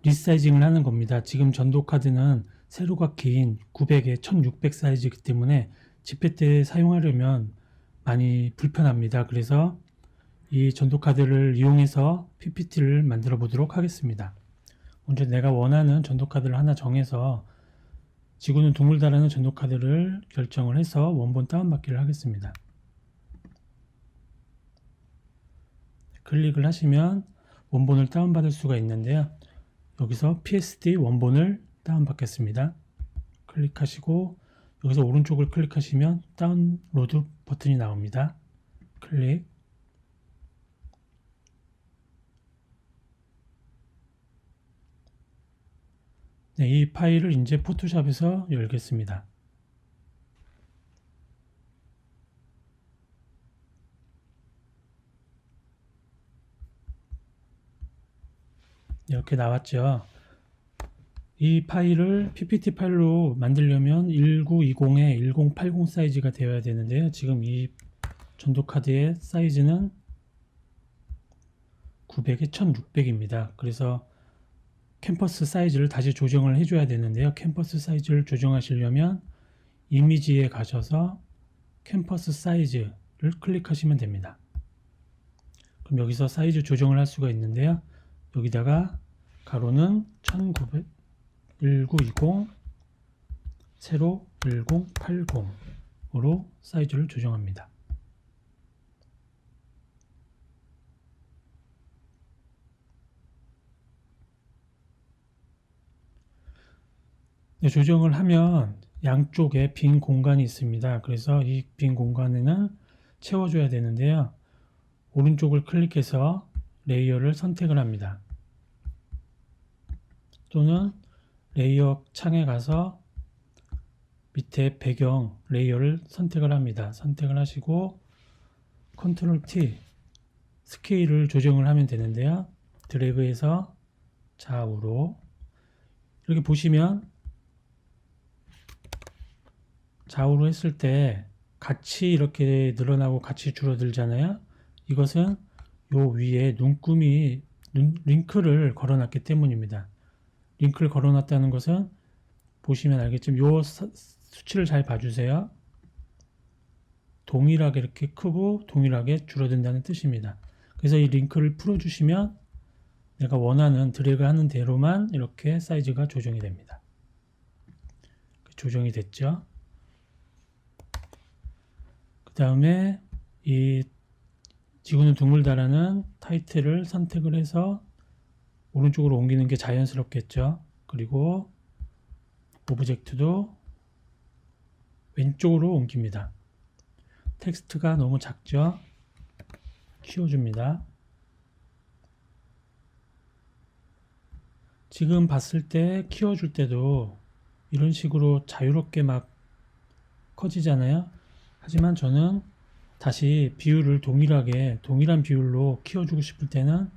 리사이징을 하는 겁니다. 지금 전도카드는 세로가 긴 900에 1600 사이즈이기 때문에 집회 때 사용하려면 많이 불편합니다. 그래서 이 전도카드를 이용해서 PPT를 만들어 보도록 하겠습니다. 먼저 내가 원하는 전도카드를 하나 정해서 지구는 동물다라는 전도카드를 결정을 해서 원본 다운받기를 하겠습니다. 클릭을 하시면 원본을 다운받을 수가 있는데요. 여기서 PSD 원본을 다운받겠습니다. 클릭하시고 여기서 오른쪽을 클릭하시면 다운로드 버튼이 나옵니다. 클릭. 네, 이 파일을 이제 포토샵에서 열겠습니다. 이렇게 나왔죠. 이 파일을 PPT 파일로 만들려면 1920에 1080 사이즈가 되어야 되는데요. 지금 이 전도카드의 사이즈는 900에 1600입니다. 그래서 캠퍼스 사이즈를 다시 조정을 해줘야 되는데요. 캠퍼스 사이즈를 조정하시려면 이미지에 가셔서 캠퍼스 사이즈를 클릭하시면 됩니다. 그럼 여기서 사이즈 조정을 할 수가 있는데요. 여기다가 가로는 1920 세로 1080으로 사이즈를 조정합니다. 네, 조정을 하면 양쪽에 빈 공간이 있습니다. 그래서 이 빈 공간에는 채워줘야 되는데요. 오른쪽을 클릭해서 레이어를 선택을 합니다. 또는 레이어 창에 가서 밑에 배경 레이어를 선택을 합니다. 선택을 하시고 컨트롤 T 스케일을 조정을 하면 되는데요. 드래그해서 좌우로 이렇게 보시면 좌우로 했을 때 같이 이렇게 늘어나고 같이 줄어들잖아요. 이것은 요 위에 눈금이 링크를 걸어놨기 때문입니다. 링크를 걸어놨다는 것은 보시면 알겠지만 요 수치를 잘 봐주세요. 동일하게 이렇게 크고 동일하게 줄어든다는 뜻입니다. 그래서 이 링크를 풀어주시면 내가 원하는 드래그 하는 대로만 이렇게 사이즈가 조정이 됩니다. 조정이 됐죠. 그 다음에 이 지구는 둥글다라는 타이틀을 선택을 해서 오른쪽으로 옮기는 게 자연스럽겠죠. 그리고 오브젝트도 왼쪽으로 옮깁니다. 텍스트가 너무 작죠. 키워줍니다. 지금 봤을 때 키워줄 때도 이런 식으로 자유롭게 막 커지잖아요. 하지만 저는 다시 비율을 동일한 비율로 키워주고 싶을 때는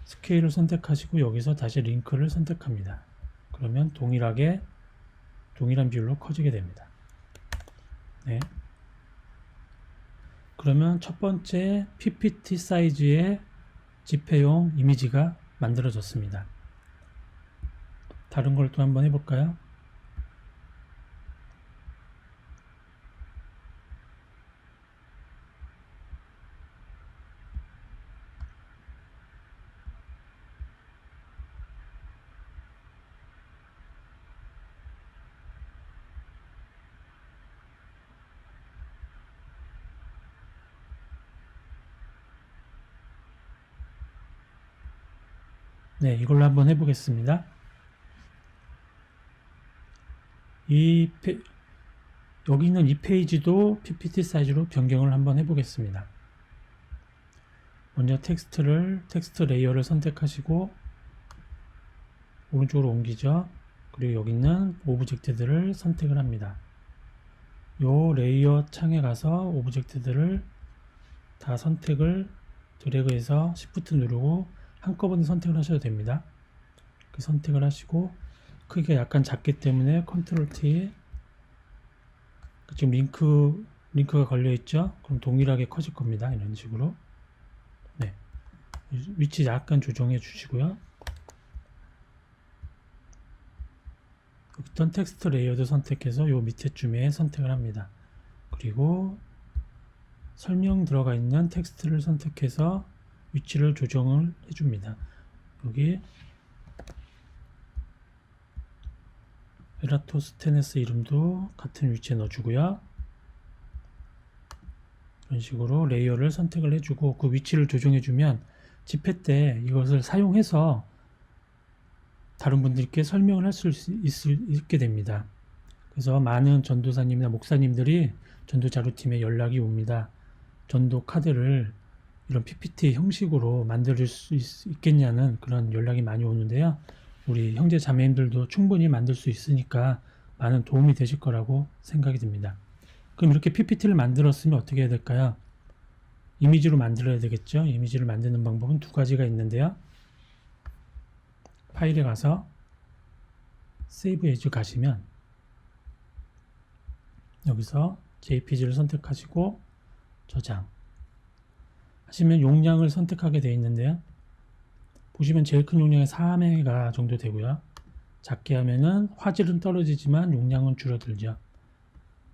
스케일을 선택하시고 여기서 다시 링크를 선택합니다. 그러면 동일한 비율로 커지게 됩니다. 네. 그러면 첫 번째 PPT 사이즈의 집회용 이미지가 만들어졌습니다. 다른 걸 또 한번 해볼까요? 네, 이걸로 한번 해보겠습니다. 여기 있는 이 페이지도 PPT 사이즈로 변경을 한번 해보겠습니다. 먼저 텍스트 레이어를 선택하시고 오른쪽으로 옮기죠. 그리고 여기 있는 오브젝트들을 선택을 합니다. 요 레이어 창에 가서 오브젝트들을 다 선택을 드래그해서 Shift 누르고 한꺼번에 선택을 하셔도 됩니다. 그 선택을 하시고 크기가 약간 작기 때문에 컨트롤 T 지금 링크가 걸려 있죠. 그럼 동일하게 커질 겁니다. 이런 식으로. 네. 위치 약간 조정해 주시고요. 어떤 텍스트 레이어도 선택해서 요 밑에쯤에 선택을 합니다. 그리고 설명 들어가 있는 텍스트를 선택해서 위치를 조정을 해줍니다. 여기 에라토스테네스 이름도 같은 위치에 넣어주고요. 이런 식으로 레이어를 선택을 해주고 그 위치를 조정해주면 집회 때 이것을 사용해서 다른 분들께 설명을 할 수 있게 됩니다. 그래서 많은 전도사님이나 목사님들이 전도 자료팀에 연락이 옵니다. 전도 카드를 이런 PPT 형식으로 만들 수 있겠냐는 그런 연락이 많이 오는데요. 우리 형제 자매님들도 충분히 만들 수 있으니까 많은 도움이 되실 거라고 생각이 듭니다. 그럼 이렇게 PPT를 만들었으면 어떻게 해야 될까요? 이미지로 만들어야 되겠죠. 이미지를 만드는 방법은 두 가지가 있는데요. 파일에 가서 Save As 가시면 여기서 JPG를 선택하시고 저장 하시면 용량을 선택하게 되어 있는데요. 보시면 제일 큰 용량이 4메가 정도 되고요. 작게 하면은 화질은 떨어지지만 용량은 줄어들죠.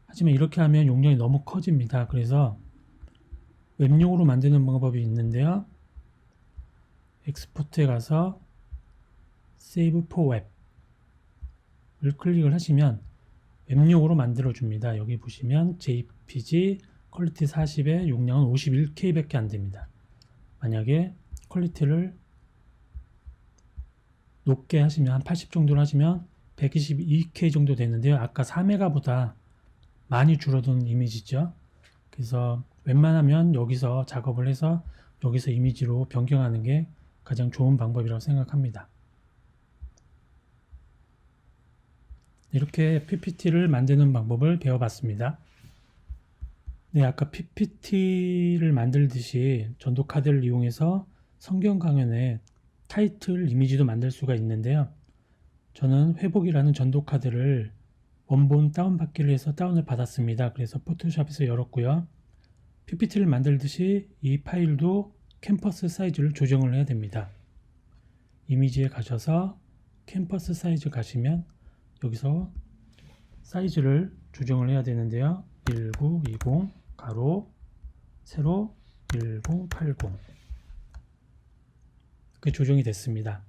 하지만 이렇게 하면 용량이 너무 커집니다. 그래서 웹용으로 만드는 방법이 있는데요. 엑스포트에 가서 Save for Web을 클릭을 하시면 웹용으로 만들어 줍니다. 여기 보시면 JPG 퀄리티 40에 용량은 51K 밖에 안 됩니다. 만약에 퀄리티를 높게 하시면 한 80 정도로 하시면 122K 정도 되는데요. 아까 4메가보다 많이 줄어든 이미지죠. 그래서 웬만하면 여기서 작업을 해서 여기서 이미지로 변경하는 게 가장 좋은 방법이라고 생각합니다. 이렇게 PPT를 만드는 방법을 배워봤습니다. 네, 아까 PPT를 만들듯이 전도 카드를 이용해서 성경 강연의 타이틀 이미지도 만들 수가 있는데요. 저는 회복이라는 전도 카드를 원본 다운받기를 해서 다운을 받았습니다. 그래서 포토샵에서 열었고요. PPT를 만들듯이 이 파일도 캠퍼스 사이즈를 조정을 해야 됩니다. 이미지에 가셔서 캠퍼스 사이즈 가시면 여기서 사이즈를 조정을 해야 되는데요. 1920 가로 세로 1080 그 조정이 됐습니다.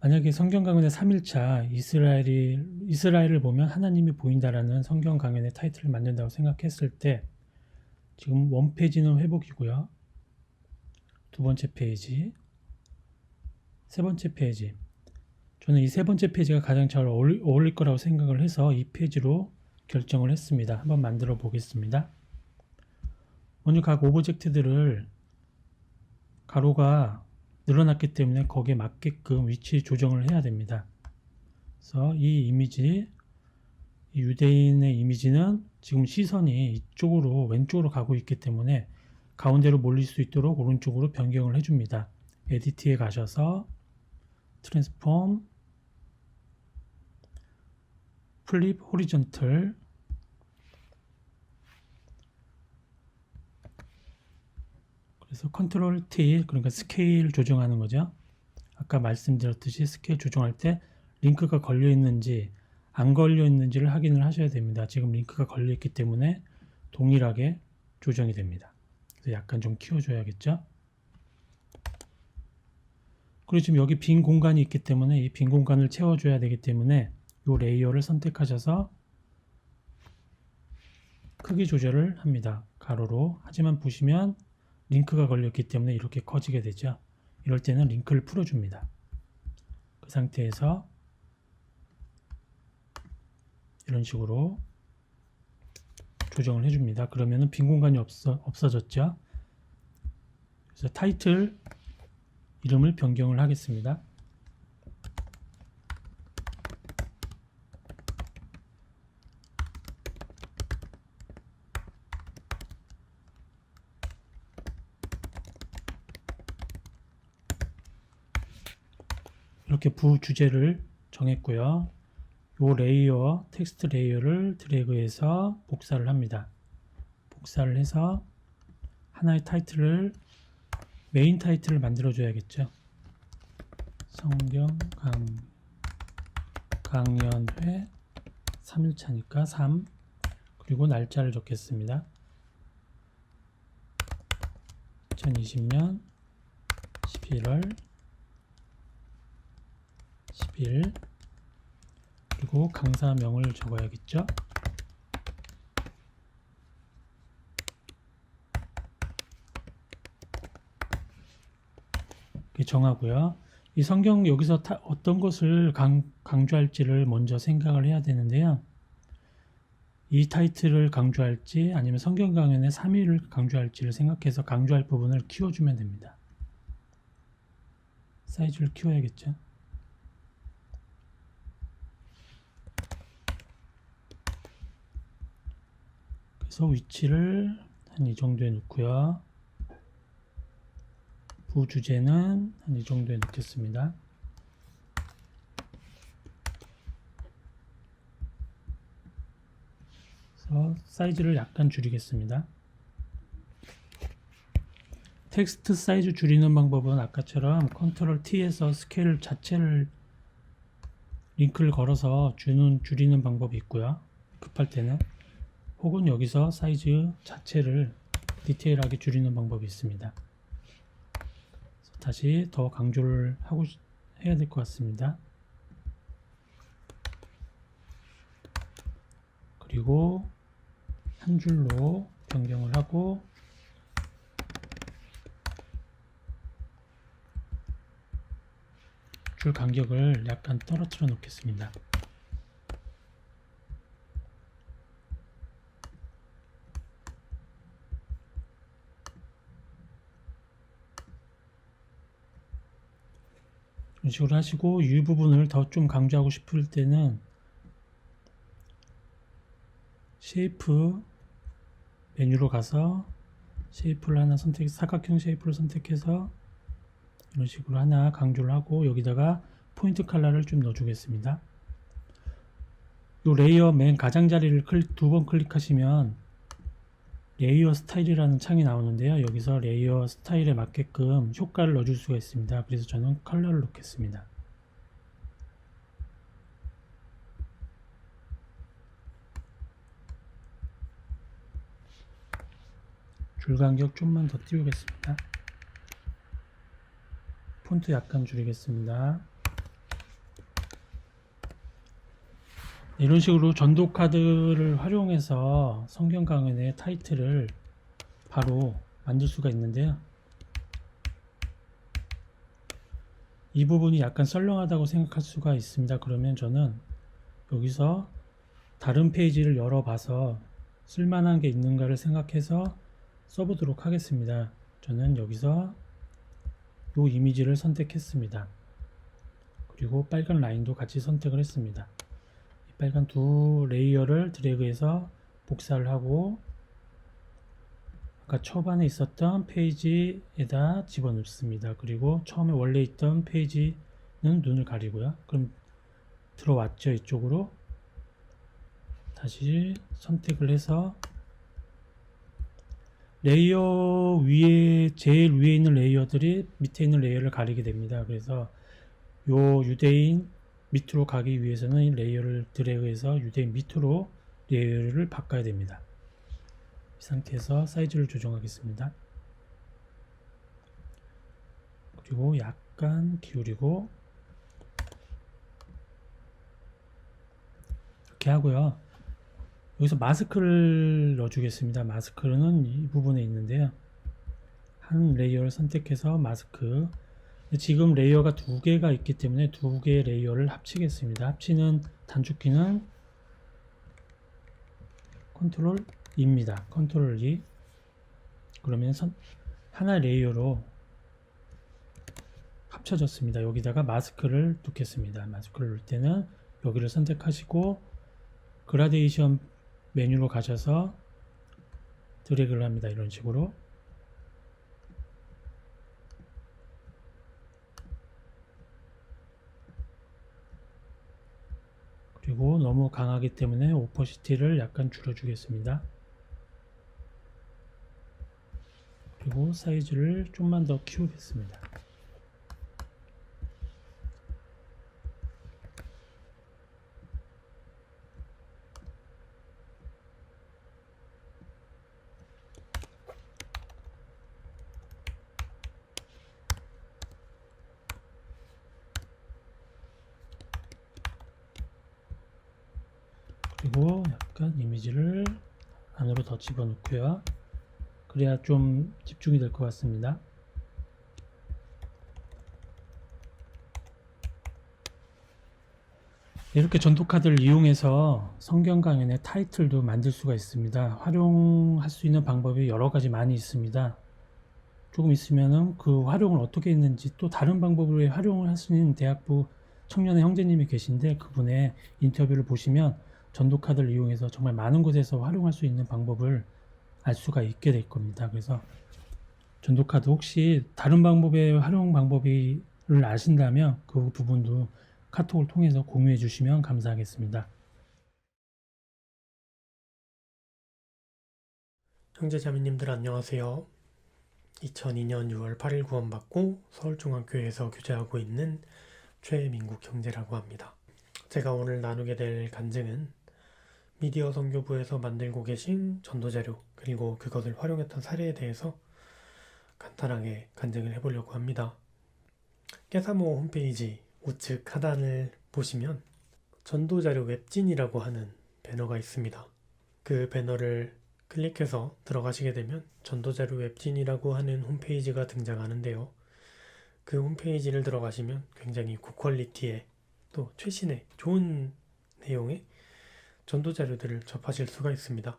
만약에 성경 강연의 3일차 이스라엘을 보면 하나님이 보인다라는 성경 강연의 타이틀을 만든다고 생각했을 때 지금 원페이지는 회복이고요. 두 번째 페이지, 세 번째 페이지. 저는 이 세 번째 페이지가 가장 잘 어울릴 거라고 생각을 해서 이 페이지로 결정을 했습니다. 한번 만들어 보겠습니다. 먼저 각 오브젝트들을 가로가 늘어났기 때문에 거기에 맞게끔 위치 조정을 해야 됩니다. 그래서 이 이미지, 이 유대인의 이미지는 지금 시선이 이쪽으로 왼쪽으로 가고 있기 때문에 가운데로 몰릴 수 있도록 오른쪽으로 변경을 해줍니다. 에디트에 가셔서 트랜스폼, 플립 호리존털, 그래서 컨트롤 T, 그러니까 스케일 조정하는 거죠. 아까 말씀드렸듯이 스케일 조정할 때 링크가 걸려 있는지 안 걸려 있는지를 확인을 하셔야 됩니다. 지금 링크가 걸려 있기 때문에 동일하게 조정이 됩니다. 그래서 약간 좀 키워줘야겠죠. 그리고 지금 여기 빈 공간이 있기 때문에 이 빈 공간을 채워줘야 되기 때문에 이 레이어를 선택하셔서 크기 조절을 합니다. 가로로. 하지만 보시면 링크가 걸렸기 때문에 이렇게 커지게 되죠. 이럴 때는 링크를 풀어줍니다. 그 상태에서 이런 식으로 조정을 해줍니다. 그러면은 빈 공간이 없어졌죠. 그래서 타이틀 이름을 변경을 하겠습니다. 이렇게 부주제를 정했고요. 이 레이어, 텍스트 레이어를 드래그해서 복사를 합니다. 복사를 해서 하나의 타이틀을, 메인 타이틀을 만들어 줘야겠죠. 성경 강연회 3일차니까 3, 그리고 날짜를 적겠습니다. 2020년 11월 10일, 그리고 강사명을 적어야겠죠. 이렇게 정하고요. 이 성경 여기서 어떤 것을 강조할지를 먼저 생각을 해야 되는데요. 이 타이틀을 강조할지 아니면 성경 강연의 3일을 강조할지를 생각해서 강조할 부분을 키워주면 됩니다. 사이즈를 키워야겠죠. 그래서 위치를 한 이 정도에 놓고요. 부주제는 한 이 정도에 놓겠습니다. 그래서 사이즈를 약간 줄이겠습니다. 텍스트 사이즈 줄이는 방법은 아까처럼 컨트롤 T에서 스케일 자체를 링크를 걸어서 줄이는 방법이 있고요. 급할 때는. 혹은 여기서 사이즈 자체를 디테일하게 줄이는 방법이 있습니다. 다시 더 강조를 해야 될 것 같습니다. 그리고 한 줄로 변경을 하고 줄 간격을 약간 떨어뜨려 놓겠습니다. 이런 식으로 하시고 이 부분을 더 좀 강조하고 싶을 때는 쉐이프 메뉴로 가서 쉐이프를 하나 사각형 쉐이프를 선택해서 이런 식으로 하나 강조를 하고 여기다가 포인트 컬러를 좀 넣어주겠습니다. 이 레이어 맨 가장자리를 2번 클릭하시면 레이어 스타일이라는 창이 나오는데요. 여기서 레이어 스타일에 맞게끔 효과를 넣어줄 수가 있습니다. 그래서 저는 컬러를 넣겠습니다. 줄 간격 좀만 더 띄우겠습니다. 폰트 약간 줄이겠습니다. 이런 식으로 전도 카드를 활용해서 성경 강연의 타이틀을 바로 만들 수가 있는데요. 이 부분이 약간 썰렁하다고 생각할 수가 있습니다. 그러면 저는 여기서 다른 페이지를 열어봐서 쓸만한 게 있는가를 생각해서 써보도록 하겠습니다. 저는 여기서 이 이미지를 선택했습니다. 그리고 빨간 라인도 같이 선택을 했습니다. 이 빨간 두 레이어를 드래그해서 복사를 하고 아까 초반에 있었던 페이지에다 집어넣습니다. 그리고 처음에 원래 있던 페이지는 눈을 가리고요. 그럼 들어왔죠. 이쪽으로 다시 선택을 해서 레이어 위에 제일 위에 있는 레이어들이 밑에 있는 레이어를 가리게 됩니다. 그래서 요 유대인 밑으로 가기 위해서는 이 레이어를 드래그해서 유대인 밑으로 레이어를 바꿔야 됩니다. 이 상태에서 사이즈를 조정하겠습니다. 그리고 약간 기울이고 이렇게 하고요. 여기서 마스크를 넣어주겠습니다. 마스크는 이 부분에 있는데요. 한 레이어를 선택해서 마스크. 지금 레이어가 두 개가 있기 때문에 두 개의 레이어를 합치겠습니다. 합치는 단축키는 컨트롤 E입니다. 컨트롤 E. 그러면 하나의 레이어로 합쳐졌습니다. 여기다가 마스크를 넣겠습니다. 마스크를 넣을 때는 여기를 선택하시고 그라데이션 메뉴로 가셔서 드래그를 합니다. 이런 식으로. 그리고 너무 강하기 때문에 오퍼시티를 약간 줄여주겠습니다. 그리고 사이즈를 좀만 더 키우겠습니다. 그리고 약간 이미지를 안으로 더 집어넣고요. 그래야 좀 집중이 될 것 같습니다. 이렇게 전도카드를 이용해서 성경 강연의 타이틀도 만들 수가 있습니다. 활용할 수 있는 방법이 여러 가지 많이 있습니다. 조금 있으면은 그 활용을 어떻게 했는지 또 다른 방법으로 활용을 할 수 있는 대학부 청년의 형제님이 계신데 그분의 인터뷰를 보시면 전도카드를 이용해서 정말 많은 곳에서 활용할 수 있는 방법을 알 수가 있게 될 겁니다. 그래서 전도카드 혹시 다른 방법의 활용 방법을 아신다면 그 부분도 카톡을 통해서 공유해 주시면 감사하겠습니다. 형제자매님들 안녕하세요. 2002년 6월 8일 구원받고 서울중앙교회에서 교제하고 있는 최민국 형제라고 합니다. 제가 오늘 나누게 될 간증은 미디어 선교부에서 만들고 계신 전도자료 그리고 그것을 활용했던 사례에 대해서 간단하게 간증을 해보려고 합니다. 깨사모 홈페이지 우측 하단을 보시면 전도자료 웹진이라고 하는 배너가 있습니다. 그 배너를 클릭해서 들어가시게 되면 전도자료 웹진이라고 하는 홈페이지가 등장하는데요. 그 홈페이지를 들어가시면 굉장히 고퀄리티의 또 최신의 좋은 내용의 전도 자료들을 접하실 수가 있습니다.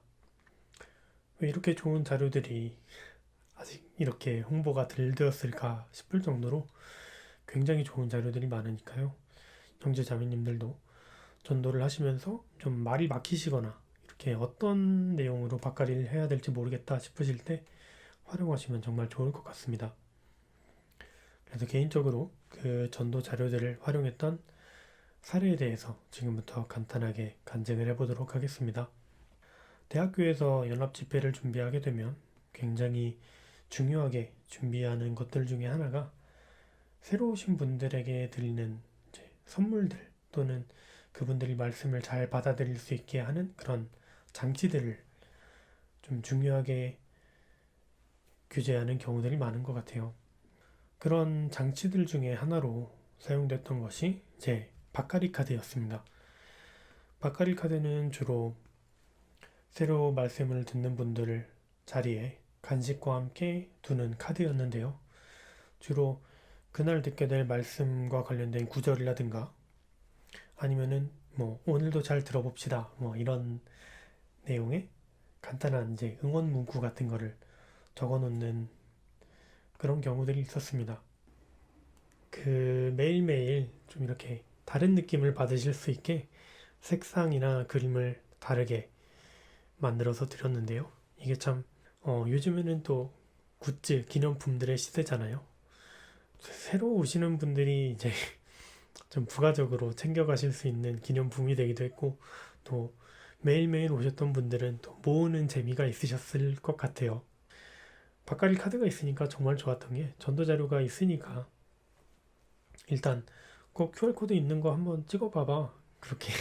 왜 이렇게 좋은 자료들이 아직 이렇게 홍보가 덜 되었을까 싶을 정도로 굉장히 좋은 자료들이 많으니까요. 형제 자매님들도 전도를 하시면서 좀 말이 막히시거나 이렇게 어떤 내용으로 바꿔리를 해야 될지 모르겠다 싶으실 때 활용하시면 정말 좋을 것 같습니다. 그래서 개인적으로 그 전도 자료들을 활용했던 사례에 대해서 지금부터 간단하게 간증을 해보도록 하겠습니다. 대학교에서 연합 집회를 준비하게 되면 굉장히 중요하게 준비하는 것들 중에 하나가 새로 오신 분들에게 드리는 이제 선물들 또는 그분들이 말씀을 잘 받아들일 수 있게 하는 그런 장치들을 좀 중요하게 규제하는 경우들이 많은 것 같아요. 그런 장치들 중에 하나로 사용됐던 것이 이제 바카리 카드였습니다. 바카리 카드는 주로 새로 말씀을 듣는 분들을 자리에 간식과 함께 두는 카드였는데요. 주로 그날 듣게 될 말씀과 관련된 구절이라든가 아니면은 오늘도 잘 들어봅시다 이런 내용의 간단한 이제 응원 문구 같은 거를 적어 놓는 그런 경우들이 있었습니다. 그 매일매일 좀 이렇게 다른 느낌을 받으실 수 있게 색상이나 그림을 다르게 만들어서 드렸는데요. 이게 참 요즘에는 또 굿즈, 기념품들의 시대잖아요. 새로 오시는 분들이 이제 좀 부가적으로 챙겨가실 수 있는 기념품이 되기도 했고 또 매일매일 오셨던 분들은 또 모으는 재미가 있으셨을 것 같아요. 바카리 카드가 있으니까 정말 좋았던 게 전도자료가 있으니까 일단 꼭 QR코드 있는 거 한번 찍어봐봐. 그렇게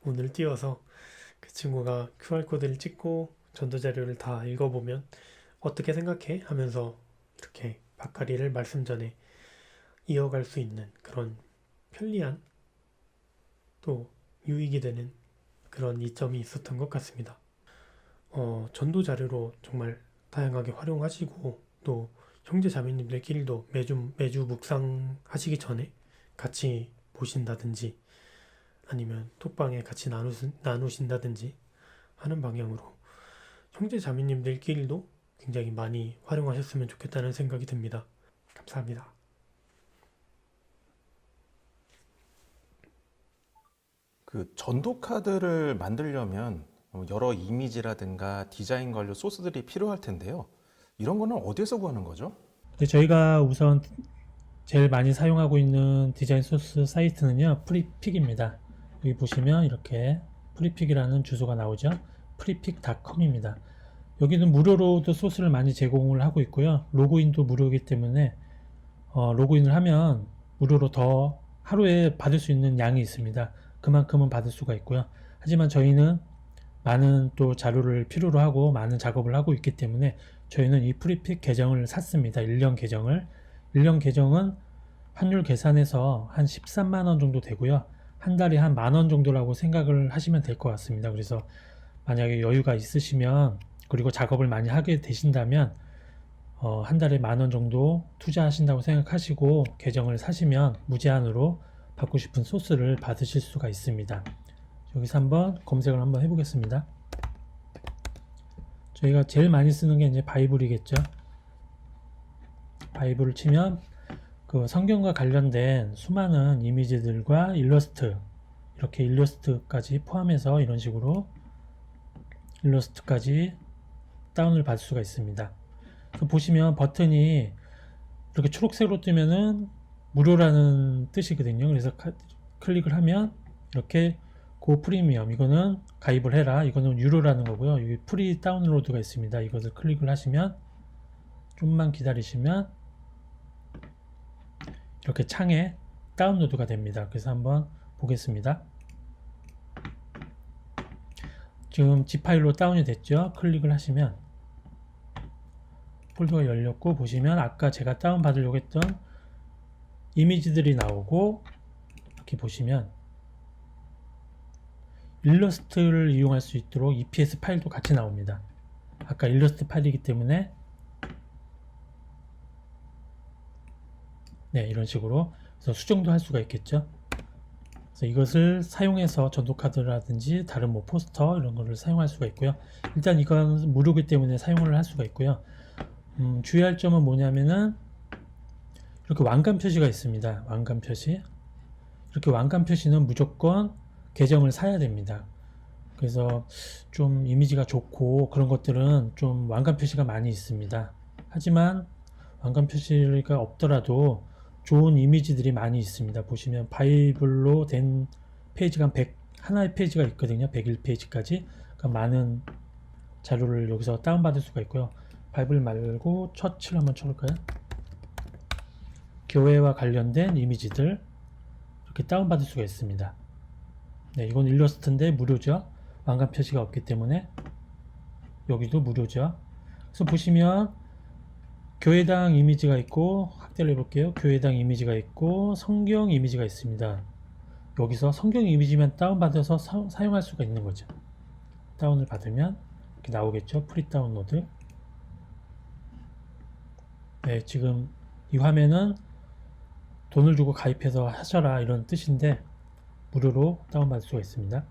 오늘 띄워서 그 친구가 QR코드를 찍고 전도자료를 다 읽어보면 어떻게 생각해? 하면서 이렇게 바카리를 말씀 전에 이어갈 수 있는 그런 편리한 또 유익이 되는 그런 이점이 있었던 것 같습니다. 전도자료로 정말 다양하게 활용하시고 또 형제 자매님들끼리도 매주 묵상하시기 전에 같이 보신다든지 아니면 톡방에 같이 나누신다든지 하는 방향으로 형제 자매님들끼리도 굉장히 많이 활용하셨으면 좋겠다는 생각이 듭니다. 감사합니다. 그 전도 카드를 만들려면 여러 이미지라든가 디자인 관련 소스들이 필요할 텐데요. 이런 거는 어디에서 구하는 거죠? 근데 저희가 우선 제일 많이 사용하고 있는 디자인 소스 사이트는요, 프리픽입니다. 여기 보시면 이렇게 프리픽이라는 주소가 나오죠. 프리픽.com입니다. 여기는 무료로도 소스를 많이 제공을 하고 있고요. 로그인도 무료이기 때문에 로그인을 하면 무료로 더 하루에 받을 수 있는 양이 있습니다. 그만큼은 받을 수가 있고요. 하지만 저희는 많은 또 자료를 필요로 하고 많은 작업을 하고 있기 때문에 저희는 이 프리픽 계정을 샀습니다. 1년 계정을. 1년 계정은 환율 계산해서 한 13만 원 정도 되고요. 한 달에 한 만 원 정도라고 생각을 하시면 될 것 같습니다. 그래서 만약에 여유가 있으시면 그리고 작업을 많이 하게 되신다면 한 달에 만 원 정도 투자하신다고 생각하시고 계정을 사시면 무제한으로 받고 싶은 소스를 받으실 수가 있습니다. 여기서 한번 검색을 한번 해보겠습니다. 저희가 제일 많이 쓰는 게 이제 바이블이겠죠. 바이블을 치면 그 성경과 관련된 수많은 이미지들과 일러스트, 이렇게 일러스트까지 포함해서 이런 식으로 일러스트까지 다운을 받을 수가 있습니다. 보시면 버튼이 이렇게 초록색으로 뜨면은 무료라는 뜻이거든요. 그래서 클릭을 하면 이렇게 고 프리미엄, 이거는 가입을 해라, 이거는 유료라는 거고요. 여기 프리 다운로드가 있습니다. 이것을 클릭을 하시면 좀만 기다리시면 이렇게 창에 다운로드가 됩니다. 그래서 한번 보겠습니다. 지금 zip 파일로 다운이 됐죠. 클릭을 하시면 폴더가 열렸고, 보시면 아까 제가 다운 받으려고 했던 이미지들이 나오고, 이렇게 보시면 일러스트를 이용할 수 있도록 EPS 파일도 같이 나옵니다. 아까 일러스트 파일이기 때문에 네, 이런 식으로 그래서 수정도 할 수가 있겠죠. 그래서 이것을 사용해서 전도카드라든지 다른 뭐 포스터 이런 거를 사용할 수가 있고요. 일단 이건 무료이기 때문에 사용을 할 수가 있고요. 주의할 점은 뭐냐면은 이렇게 왕관 표시가 있습니다. 왕관 표시. 이렇게 왕관 표시는 무조건 계정을 사야 됩니다. 그래서 좀 이미지가 좋고 그런 것들은 좀 왕관 표시가 많이 있습니다. 하지만 왕관 표시가 없더라도 좋은 이미지들이 많이 있습니다. 보시면 바이블로 된 페이지가 하나의 페이지가 있거든요. 101페이지까지. 그러니까 많은 자료를 여기서 다운받을 수가 있고요. 바이블 말고 처치를 한번 쳐볼까요? 교회와 관련된 이미지들 이렇게 다운받을 수가 있습니다. 네, 이건 일러스트인데 무료죠. 왕관 표시가 없기 때문에 여기도 무료죠. 그래서 보시면 교회당 이미지가 있고, 확대를 해볼게요. 교회당 이미지가 있고 성경 이미지가 있습니다. 여기서 성경 이미지만 다운받아서 사용할 수가 있는 거죠. 다운을 받으면 이렇게 나오겠죠. 프리 다운로드. 네, 지금 이 화면은 돈을 주고 가입해서 하셔라 이런 뜻인데 무료로 다운받을 수가 있습니다.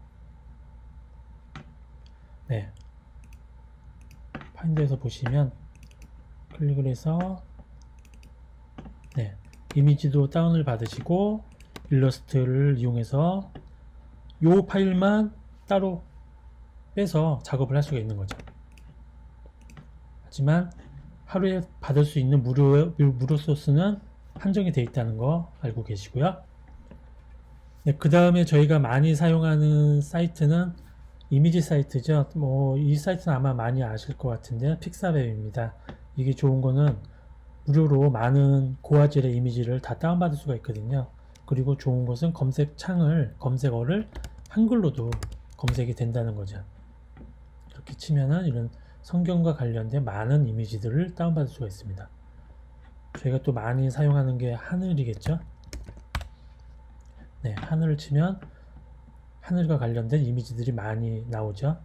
네, 파인더에서 보시면 클릭을 해서 네, 이미지도 다운을 받으시고 일러스트를 이용해서 이 파일만 따로 빼서 작업을 할 수가 있는 거죠. 하지만 하루에 받을 수 있는 무료 소스는 한정이 되어 있다는 거 알고 계시고요. 네, 그 다음에 저희가 많이 사용하는 사이트는 이미지 사이트죠. 이 사이트는 아마 많이 아실 것 같은데 픽사웹입니다. 이게 좋은 거는 무료로 많은 고화질의 이미지를 다 다운받을 수가 있거든요. 그리고 좋은 것은 검색어를 한글로도 검색이 된다는 거죠. 이렇게 치면은 이런 성경과 관련된 많은 이미지들을 다운받을 수가 있습니다. 저희가 또 많이 사용하는 게 하늘이겠죠. 네, 하늘을 치면 하늘과 관련된 이미지들이 많이 나오죠.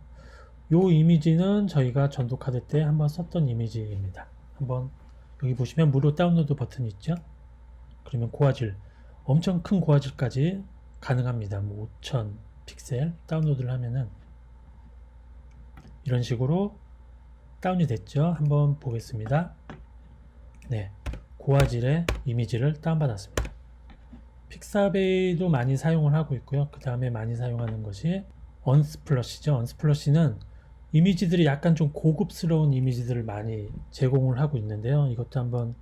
이 이미지는 저희가 전도카드 때 한번 썼던 이미지입니다. 한번 여기 보시면 무료 다운로드 버튼이 있죠. 그러면 고화질, 엄청 큰 고화질까지 가능합니다. 5000 픽셀 다운로드를 하면은 이런 식으로 다운이 됐죠. 한번 보겠습니다. 네, 고화질의 이미지를 다운받았습니다. 픽사베이도 많이 사용을 하고 있고요. 그 다음에 많이 사용하는 것이 언스플러시죠. 언스플러시는 이미지들이 약간 좀 고급스러운 이미지들을 많이 제공을 하고 있는데요. 이것도 한번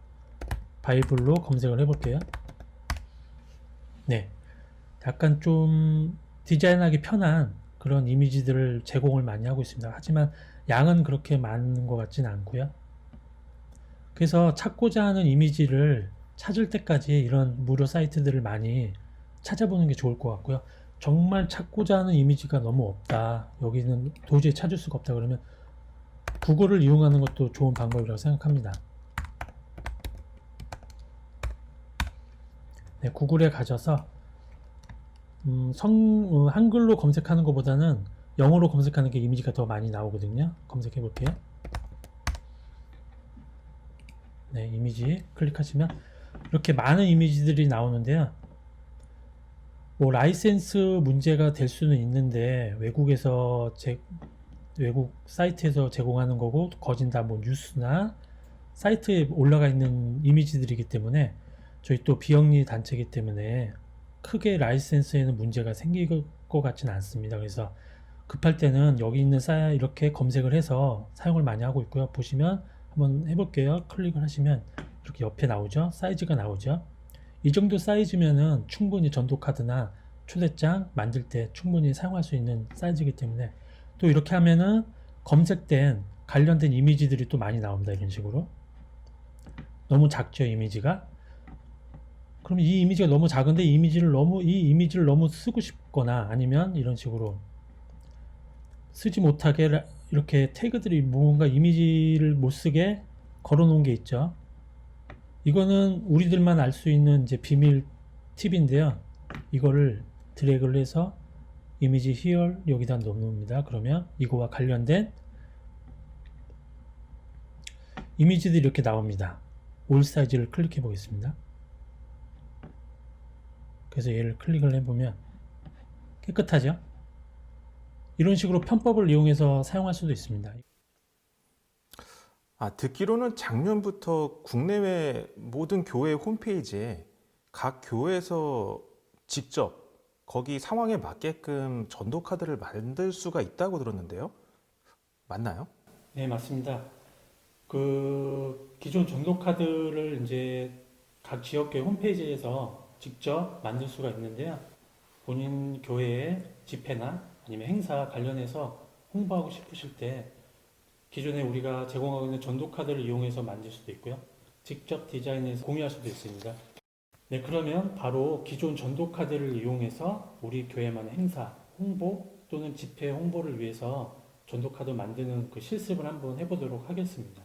바이블로 검색을 해볼게요. 네, 약간 좀 디자인하기 편한 그런 이미지들을 제공을 많이 하고 있습니다. 하지만 양은 그렇게 많은 것 같지는 않고요. 그래서 찾고자 하는 이미지를 찾을 때까지 이런 무료 사이트들을 많이 찾아보는 게 좋을 것 같고요. 정말 찾고자 하는 이미지가 너무 없다, 여기는 도저히 찾을 수가 없다 그러면 구글을 이용하는 것도 좋은 방법이라고 생각합니다. 네, 구글에 가셔서 한글로 검색하는 것보다는 영어로 검색하는 게 이미지가 더 많이 나오거든요. 검색해 볼게요. 네, 이미지 클릭하시면 이렇게 많은 이미지들이 나오는데요. 라이센스 문제가 될 수는 있는데 외국 사이트에서 제공하는 거고 거진 다 뉴스나 사이트에 올라가 있는 이미지들이기 때문에 저희 또 비영리 단체이기 때문에 크게 라이센스에는 문제가 생길 것 같지는 않습니다. 그래서 급할 때는 여기 있는 이렇게 검색을 해서 사용을 많이 하고 있고요. 보시면 한번 해볼게요. 클릭을 하시면 이렇게 옆에 나오죠. 사이즈가 나오죠. 이 정도 사이즈면은 충분히 전도카드나 초대장 만들 때 충분히 사용할 수 있는 사이즈이기 때문에 또 이렇게 하면은 검색된 관련된 이미지들이 또 많이 나옵니다. 이런 식으로. 너무 작죠, 이미지가. 그럼 이 이미지가 너무 작은데 이 이미지를 너무 쓰고 싶거나 아니면 이런 식으로 쓰지 못하게 이렇게 태그들이 뭔가 이미지를 못 쓰게 걸어 놓은 게 있죠. 이거는 우리들만 알 수 있는 이제 비밀 팁인데요. 이거를 드래그를 해서 이미지 here 여기다 넣습니다. 그러면 이거와 관련된 이미지들이 이렇게 나옵니다. 올 사이즈를 클릭해 보겠습니다. 그래서 얘를 클릭을 해보면 깨끗하죠? 이런 식으로 편법을 이용해서 사용할 수도 있습니다. 듣기로는 작년부터 국내외 모든 교회 홈페이지에 각 교회에서 직접 거기 상황에 맞게끔 전도 카드를 만들 수가 있다고 들었는데요. 맞나요? 네, 맞습니다. 그 기존 전도 카드를 이제 각 지역교회 홈페이지에서 직접 만들 수가 있는데요. 본인 교회의 집회나 아니면 행사 관련해서 홍보하고 싶으실 때 기존에 우리가 제공하고 있는 전도 카드를 이용해서 만들 수도 있고요. 직접 디자인해서 공유할 수도 있습니다. 네, 그러면 바로 기존 전도 카드를 이용해서 우리 교회만의 행사, 홍보 또는 집회 홍보를 위해서 전도 카드 만드는 그 실습을 한번 해보도록 하겠습니다.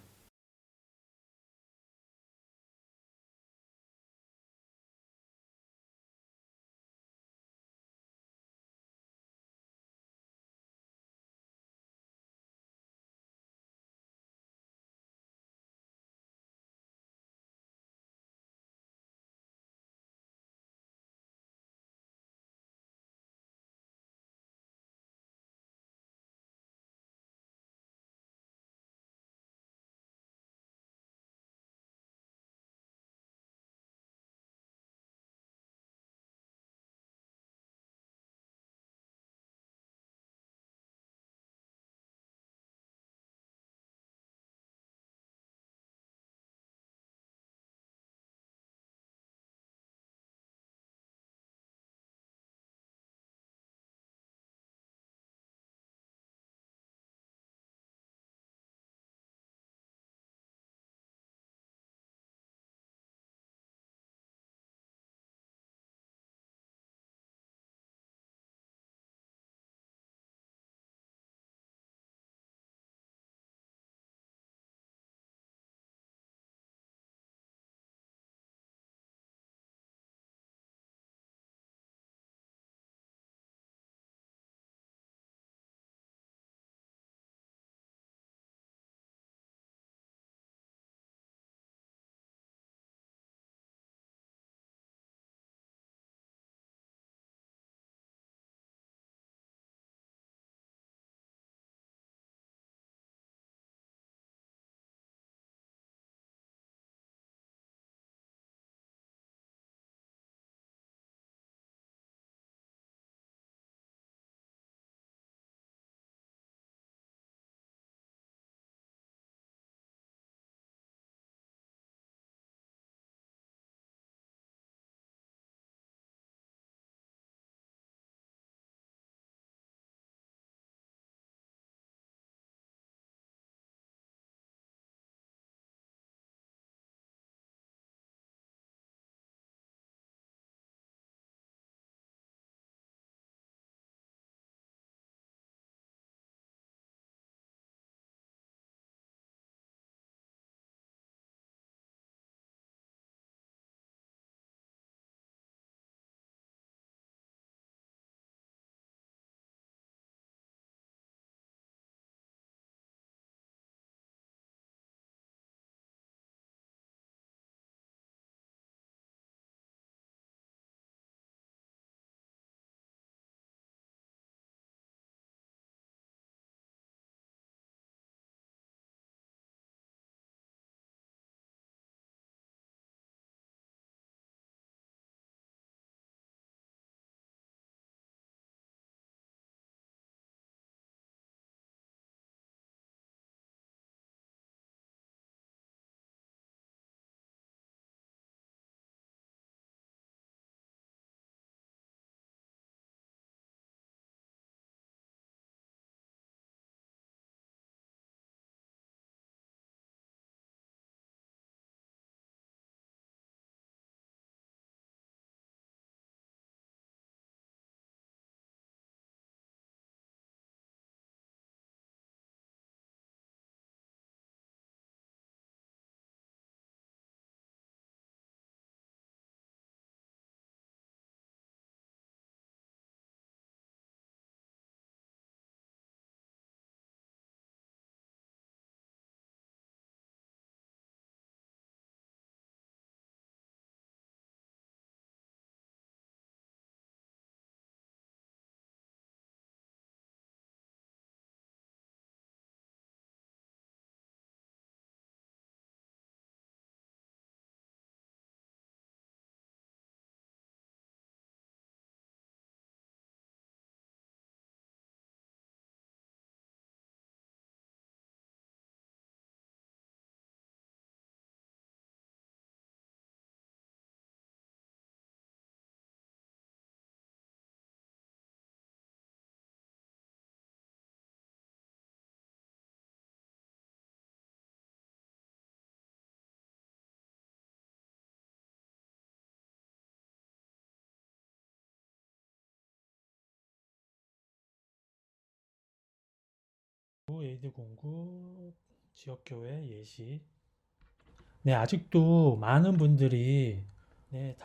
가이드 공급, 지역교회 예시. 네, 아직도 많은 분들이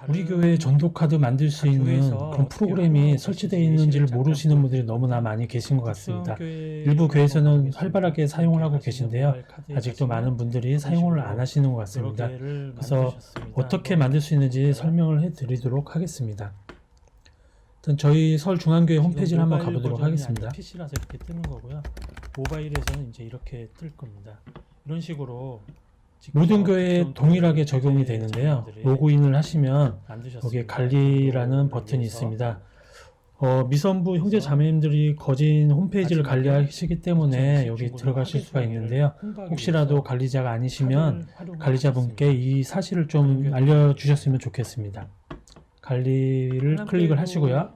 우리 교회 전도카드 만들 수 있는 그런 프로그램이 설치되어 있는지를 모르시는 분들이 너무나 많이 계신 것 같습니다. 일부 교회에서는 활발하게 사용을 하고 계신데요. 아직도 많은 분들이 사용을 안 하시는 것 같습니다. 그래서 어떻게 만들 수 있는지 설명을 해드리도록 하겠습니다. 일단 저희 서울중앙교회 홈페이지를 한번 가보도록 하겠습니다. PC라서 이렇게 뜨는 거고요. 모바일에서는 이제 이렇게 뜰 겁니다. 이런 식으로 모든 교회에 동일하게 적용이 되는데요. 로그인을 하시면 여기에 관리라는 버튼이 있습니다. 미선부 형제 자매님들이 거진 홈페이지를 관리하시기 때문에 여기 들어가실 수가 있는데요. 혹시라도 관리자가 아니시면 관리자분께 이 사실을 좀 알려주셨으면 좋겠습니다. 관리를 클릭을 하시고요.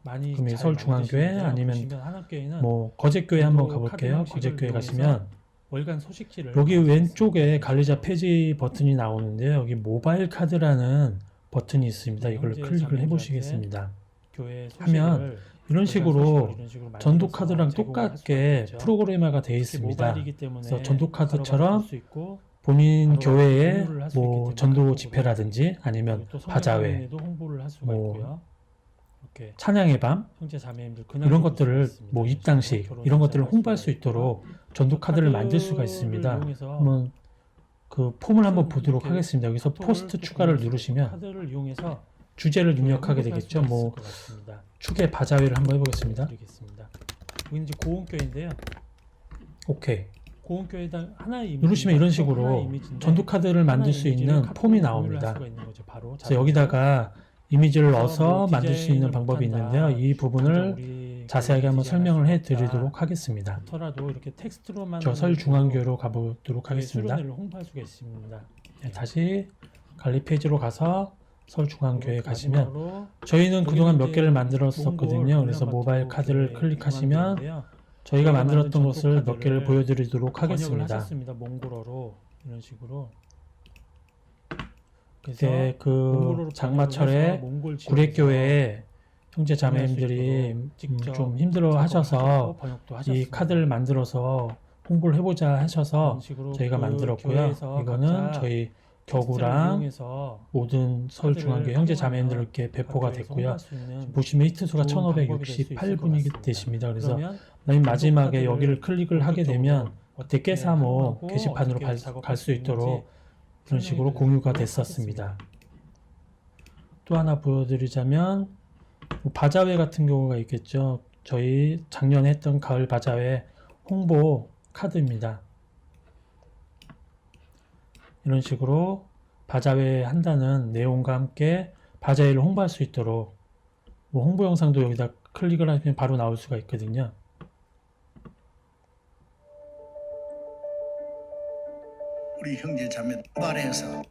그럼 서울중앙교회 아니면 뭐 거제교회 한번 가볼게요. 거제교회 가시면 월간 소식지를 여기 왼쪽에 관리자 페이지 버튼이 나오는데요. 여기 모바일 카드라는 버튼이 있습니다. 이걸 클릭을 해보시겠습니다. 하면 이런 식으로 전도 카드랑 똑같게 프로그래머가 되어 있습니다. 그래서 전도 카드처럼 본인 교회에 뭐 전도 집회라든지 아니면 바자회, 뭐 찬양의 밤 이런 것들을 뭐 입당식 이런 것들을 홍보할 수 있도록 전도 카드를 만들 수가 있습니다. 한번 그 폼을 한번 보도록 하겠습니다. 여기서 포스트 추가를 누르시면 주제를 입력하게 되겠죠. 뭐 축의 바자회를 한번 해보겠습니다. 여기 이제 고온교회인데요. 오케이. 고온교회당 하나의 누르시면 이런 식으로 전도 카드를 만들 수 있는 폼이 나옵니다. 그래서 여기다가 이미지를 넣어서 만들 수 있는 방법이 있는데요. 이 부분을 자세하게 한번 설명을 해드리도록 하겠습니다. 저 서울중앙교회로 가보도록 하겠습니다. 네, 다시 관리 페이지로 가서 서울중앙교회 가시면 저희는 그동안 몇 개를 만들었었거든요. 그래서 모바일 카드를 클릭하시면 저희가 만들었던 것을 몇 개를 보여드리도록 하겠습니다. 몽골어로 이런 식으로. 그때 그 장마철에 구례교회에 형제 자매님들이 좀 힘들어 하셔서 이 카드를 만들어서 홍보를 해보자 하셔서 저희가 만들었고요. 이거는 저희 격우랑 모든 서울중앙교회 형제 자매님들께 배포가 됐고요. 보시면 히트수가 1568분이 되십니다. 그래서 맨 마지막에 여기를 클릭을 하게 되면 그때 깨사모 게시판으로 갈 수 있도록 이런 식으로 공유가 됐었습니다. 또 하나 보여드리자면 바자회 같은 경우가 있겠죠. 저희 작년에 했던 가을 바자회 홍보 카드입니다. 이런 식으로 바자회 한다는 내용과 함께 바자회를 홍보할 수 있도록 뭐 홍보 영상도 여기다 클릭을 하면 바로 나올 수가 있거든요. 우리 형제 자매 말해서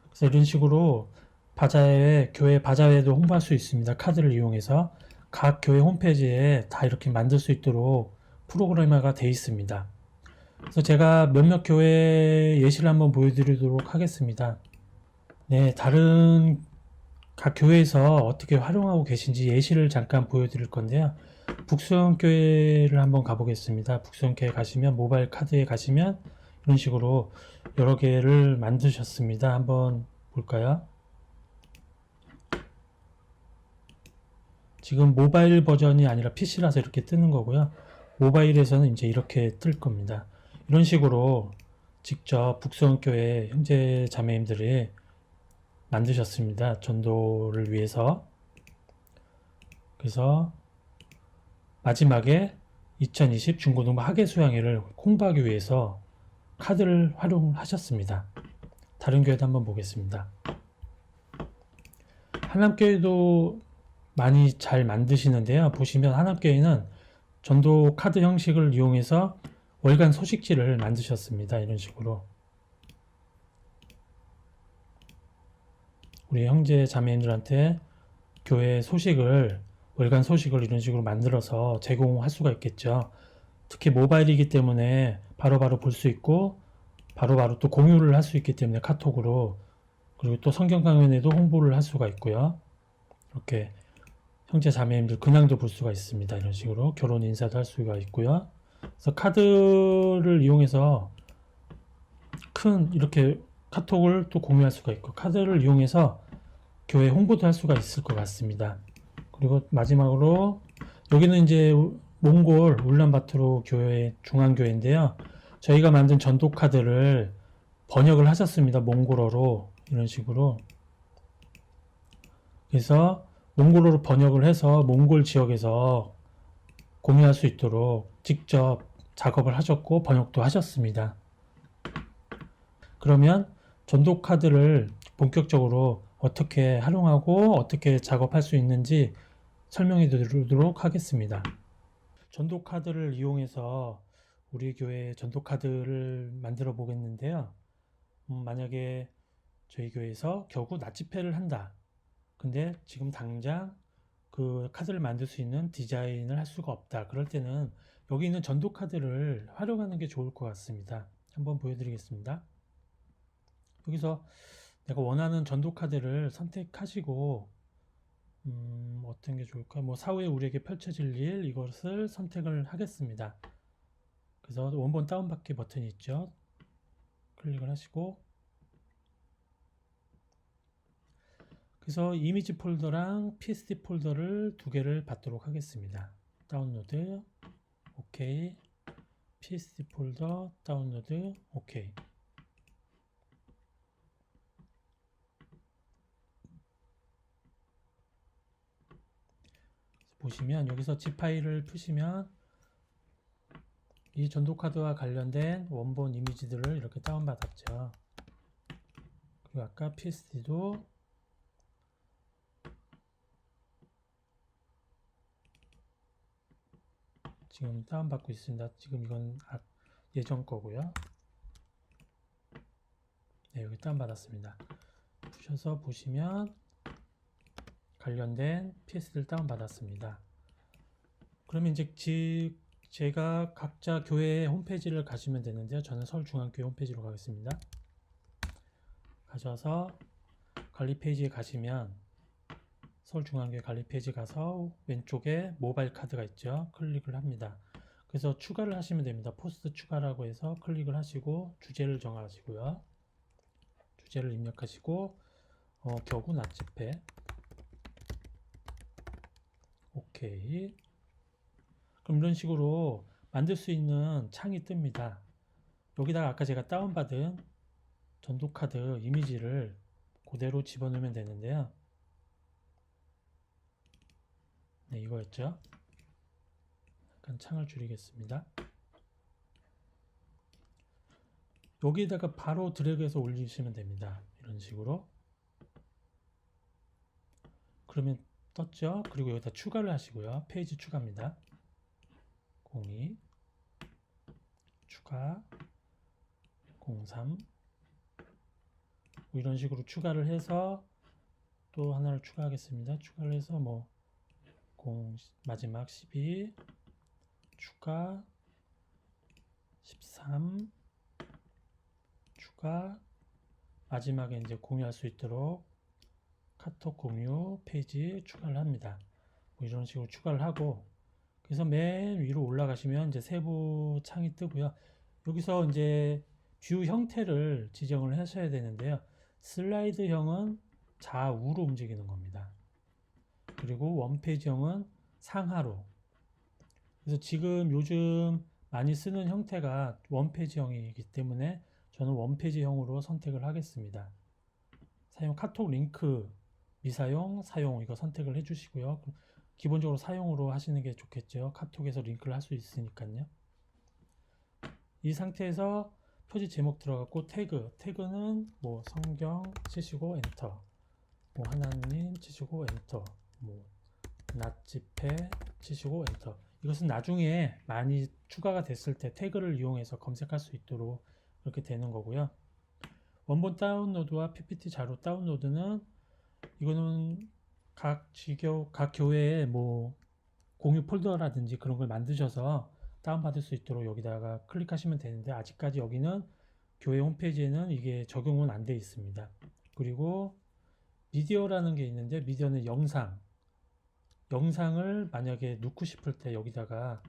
그래서 이런 식으로 바자회, 교회 바자회도 홍보할 수 있습니다. 카드를 이용해서 각 교회 홈페이지에 다 이렇게 만들 수 있도록 프로그래머가 되어 있습니다. 그래서 제가 몇몇 교회 예시를 한번 보여드리도록 하겠습니다. 네, 다른 각 교회에서 어떻게 활용하고 계신지 예시를 잠깐 보여드릴 건데요. 북수원교회를 한번 가보겠습니다. 북수원교회 가시면 모바일 카드에 가시면 이런 식으로 여러 개를 만드셨습니다. 한번 볼까요? 지금 모바일 버전이 아니라 PC라서 이렇게 뜨는 거고요. 모바일에서는 이제 이렇게 뜰 겁니다. 이런 식으로 직접 북수원교회 형제 자매님들이 만드셨습니다. 전도를 위해서. 그래서 마지막에 2020 중고등부 학예수양회를 홍보하기 위해서 카드를 활용하셨습니다. 다른 교회도 한번 보겠습니다. 한남교회도 많이 잘 만드시는데요. 보시면 한남교회는 전도 카드 형식을 이용해서 월간 소식지를 만드셨습니다. 이런 식으로 우리 형제 자매님들한테 교회 소식을 월간 소식을 이런 식으로 만들어서 제공할 수가 있겠죠. 특히 모바일이기 때문에 바로바로 볼 수 있고 바로바로 또 공유를 할 수 있기 때문에 카톡으로, 그리고 또 성경 강연에도 홍보를 할 수가 있고요. 이렇게 형제 자매님들 근황도 볼 수가 있습니다. 이런 식으로 결혼 인사도 할 수가 있고요. 그래서 카드를 이용해서 큰 이렇게 카톡을 또 공유할 수가 있고, 카드를 이용해서 교회 홍보도 할 수가 있을 것 같습니다. 그리고 마지막으로 여기는 이제 몽골 울란바토르 교회 중앙교회인데요. 저희가 만든 전도 카드를 번역을 하셨습니다. 몽골어로 이런 식으로. 그래서 몽골어로 번역을 해서 몽골 지역에서 공유할 수 있도록 직접 작업을 하셨고 번역도 하셨습니다. 그러면 전도 카드를 본격적으로 어떻게 활용하고 어떻게 작업할 수 있는지 설명해 드리도록 하겠습니다. 전도 카드를 이용해서 우리 교회 전도 카드를 만들어 보겠는데요. 만약에 저희 교회에서 겨우 낫집회를 한다. 근데 지금 당장 그 카드를 만들 수 있는 디자인을 할 수가 없다. 그럴 때는 여기 있는 전도 카드를 활용하는 게 좋을 것 같습니다. 한번 보여드리겠습니다. 여기서 내가 원하는 전도 카드를 선택하시고 어떤 게 좋을까? 뭐 사후에 우리에게 펼쳐질 일, 이것을 선택을 하겠습니다. 그래서 원본 다운받기 버튼이 있죠. 클릭을 하시고, 그래서 이미지 폴더랑 PSD 폴더를 두 개를 받도록 하겠습니다. 다운로드, 오케이. PSD 폴더, 다운로드, 오케이. 보시면 여기서 zip 파일을 푸시면 이 전도카드와 관련된 원본 이미지들을 이렇게 다운받았죠. 그리고 아까 PSD도 지금 다운받고 있습니다. 지금 이건 예전 거고요. 네, 여기 다운받았습니다. 푸셔서 보시면 관련된 PSD를 다운받았습니다. 그러면 이제 제가 각자 교회 홈페이지를 가시면 되는데요. 저는 서울중앙교회 홈페이지로 가겠습니다. 가셔서 관리 페이지에 가시면 서울중앙교회 관리 페이지 가서 왼쪽에 모바일 카드가 있죠. 클릭을 합니다. 그래서 추가를 하시면 됩니다. 포스트 추가라고 해서 클릭을 하시고 주제를 정하시고요. 주제를 입력하시고 겨우 낫집회, 오케이. 그럼 이런 식으로 만들 수 있는 창이 뜹니다. 여기다가 아까 제가 다운받은 전도카드 이미지를 그대로 집어넣으면 되는데요. 네, 이거였죠. 약간 창을 줄이겠습니다. 여기에다가 바로 드래그해서 올리시면 됩니다. 이런 식으로. 그러면 떴죠? 그리고 여기다 추가를 하시고요. 페이지 추가입니다. 02 추가 03 이런 식으로 추가를 해서 또 하나를 추가하겠습니다. 추가를 해서 뭐 마지막 12 추가 13 추가 마지막에 이제 공유할 수 있도록 카톡 공유 페이지 추가를 합니다. 뭐 이런 식으로 추가를 하고, 그래서 맨 위로 올라가시면 이제 세부 창이 뜨고요. 여기서 이제 뷰 형태를 지정을 하셔야 되는데요. 슬라이드형은 좌우로 움직이는 겁니다. 그리고 원페이지형은 상하로. 그래서 지금 요즘 많이 쓰는 형태가 원페이지형이기 때문에 저는 원페이지형으로 선택을 하겠습니다. 사용 카톡 링크 미사용, 사용 이거 선택을 해주시고요. 기본적으로 사용으로 하시는 게 좋겠죠. 카톡에서 링크를 할 수 있으니까요. 이 상태에서 표지 제목 들어갔고 태그는 뭐 성경 치시고 엔터, 뭐 하나님 치시고 엔터, 뭐 낫집회 치시고 엔터. 이것은 나중에 많이 추가가 됐을 때 태그를 이용해서 검색할 수 있도록 그렇게 되는 거고요. 원본 다운로드와 PPT 자료 다운로드는 이거는 각 교회에 뭐 공유 폴더라든지 그런 걸 만드셔서 다운받을 수 있도록 여기다가 클릭하시면 되는데 아직까지 여기는 교회 홈페이지에는 이게 적용은 안 돼 있습니다. 그리고 미디어라는 게 있는데 미디어는 영상을 만약에 넣고 싶을 때 여기다가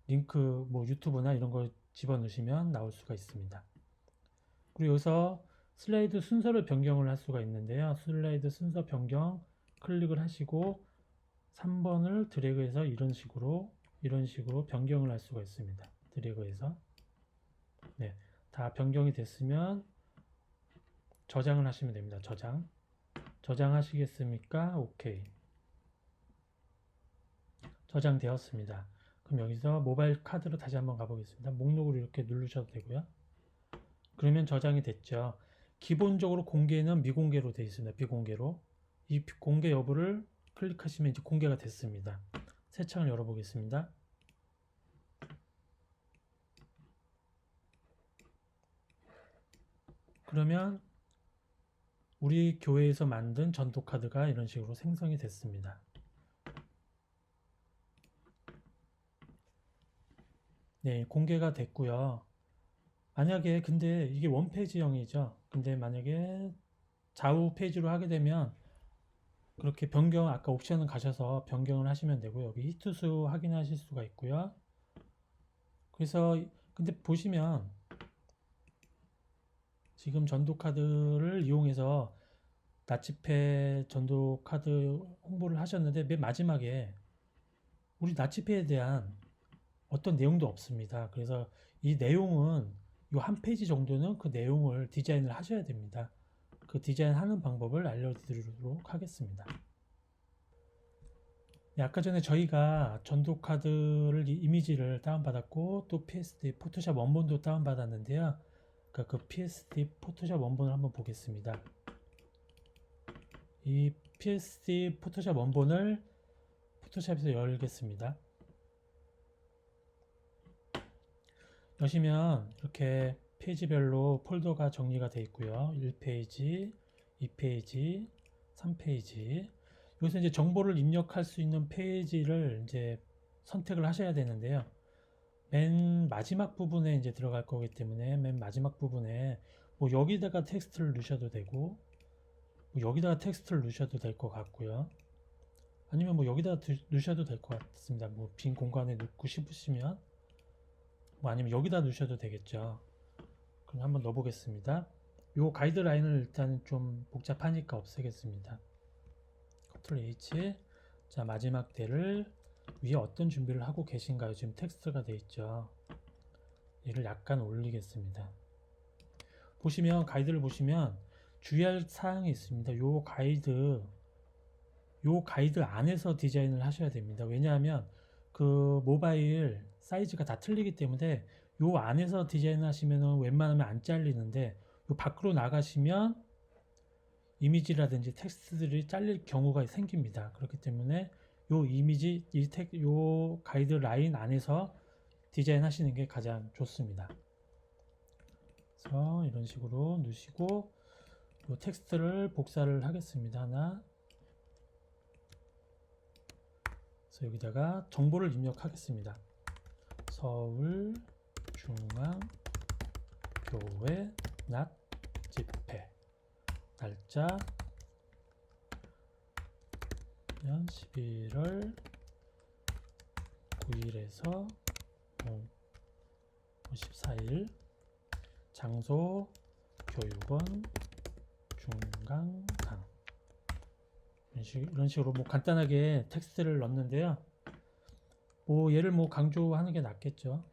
링크 뭐 유튜브나 이런 걸 집어넣으시면 나올 수가 있습니다. 그리고 여기서 슬라이드 순서를 변경을 할 수가 있는데요. 슬라이드 순서 변경 클릭을 하시고 3번을 드래그해서 이런 식으로 변경을 할 수가 있습니다. 드래그해서 네, 다 변경이 됐으면 저장을 하시면 됩니다. 저장하시겠습니까? 오케이. 저장되었습니다. 그럼 여기서 모바일 카드로 다시 한번 가보겠습니다. 목록으로 이렇게 누르셔도 되고요. 그러면 저장이 됐죠. 기본적으로 공개는 미공개로 되어 있습니다. 비공개로. 이 공개 여부를 클릭하시면 이제 공개가 됐습니다. 새 창을 열어보겠습니다. 그러면 우리 교회에서 만든 전도카드가 이런 식으로 생성이 됐습니다. 네, 공개가 됐고요. 만약에 근데 이게 원페이지형이죠. 근데 만약에 좌우 페이지로 하게 되면 그렇게 아까 옵션을 가셔서 변경을 하시면 되고요. 여기 히트수 확인하실 수가 있고요. 그래서 근데 보시면 지금 전도카드를 이용해서 나치페 전도카드 홍보를 하셨는데 맨 마지막에 우리 나치페에 대한 어떤 내용도 없습니다. 그래서 이 내용은 이 한 페이지 정도는 그 내용을 디자인을 하셔야 됩니다. 그 디자인하는 방법을 알려드리도록 하겠습니다. 네, 아까 전에 저희가 전도카드를 이미지를 다운받았고 또 PSD 포토샵 원본도 다운받았는데요. 그 PSD 포토샵 원본을 한번 보겠습니다. 이 PSD 포토샵 원본을 포토샵에서 열겠습니다. 여시면 이렇게 페이지별로 폴더가 정리가 되어 있고요. 1페이지, 2페이지, 3페이지. 여기서 이제 정보를 입력할 수 있는 페이지를 이제 선택을 하셔야 되는데요. 맨 마지막 부분에 이제 들어갈 거기 때문에 맨 마지막 부분에 뭐 여기다가 텍스트를 넣으셔도 되고 뭐 여기다가 텍스트를 넣으셔도 될 것 같고요. 아니면 뭐 여기다가 넣으셔도 될 것 같습니다. 뭐 빈 공간에 넣고 싶으시면 뭐 아니면 여기다 넣으셔도 되겠죠. 그럼 한번 넣어보겠습니다. 요 가이드라인을 일단 좀 복잡하니까 없애겠습니다. Ctrl H. 자, 마지막 대를 위에 어떤 준비를 하고 계신가요? 지금 텍스트가 되어 있죠. 얘를 약간 올리겠습니다. 보시면 가이드를 보시면 주의할 사항이 있습니다. 요 가이드 안에서 디자인을 하셔야 됩니다. 왜냐하면 그 모바일 사이즈가 다 틀리기 때문에 요 안에서 디자인 하시면 웬만하면 안 잘리는데 요 밖으로 나가시면 이미지라든지 텍스트들이 잘릴 경우가 생깁니다. 그렇기 때문에 요 이미지, 요 가이드 라인 안에서 디자인 하시는 게 가장 좋습니다. 그래서 이런 식으로 넣으시고 요 텍스트를 복사를 하겠습니다. 하나. 그래서 여기다가 정보를 입력하겠습니다. 서울 중앙교회 낮 집회 날짜 11월 9일에서 14일 장소 교육원 중강강 이런 식으로 뭐 간단하게 텍스트를 넣는데요. 뭐 얘를 뭐 강조하는 게 낫겠죠.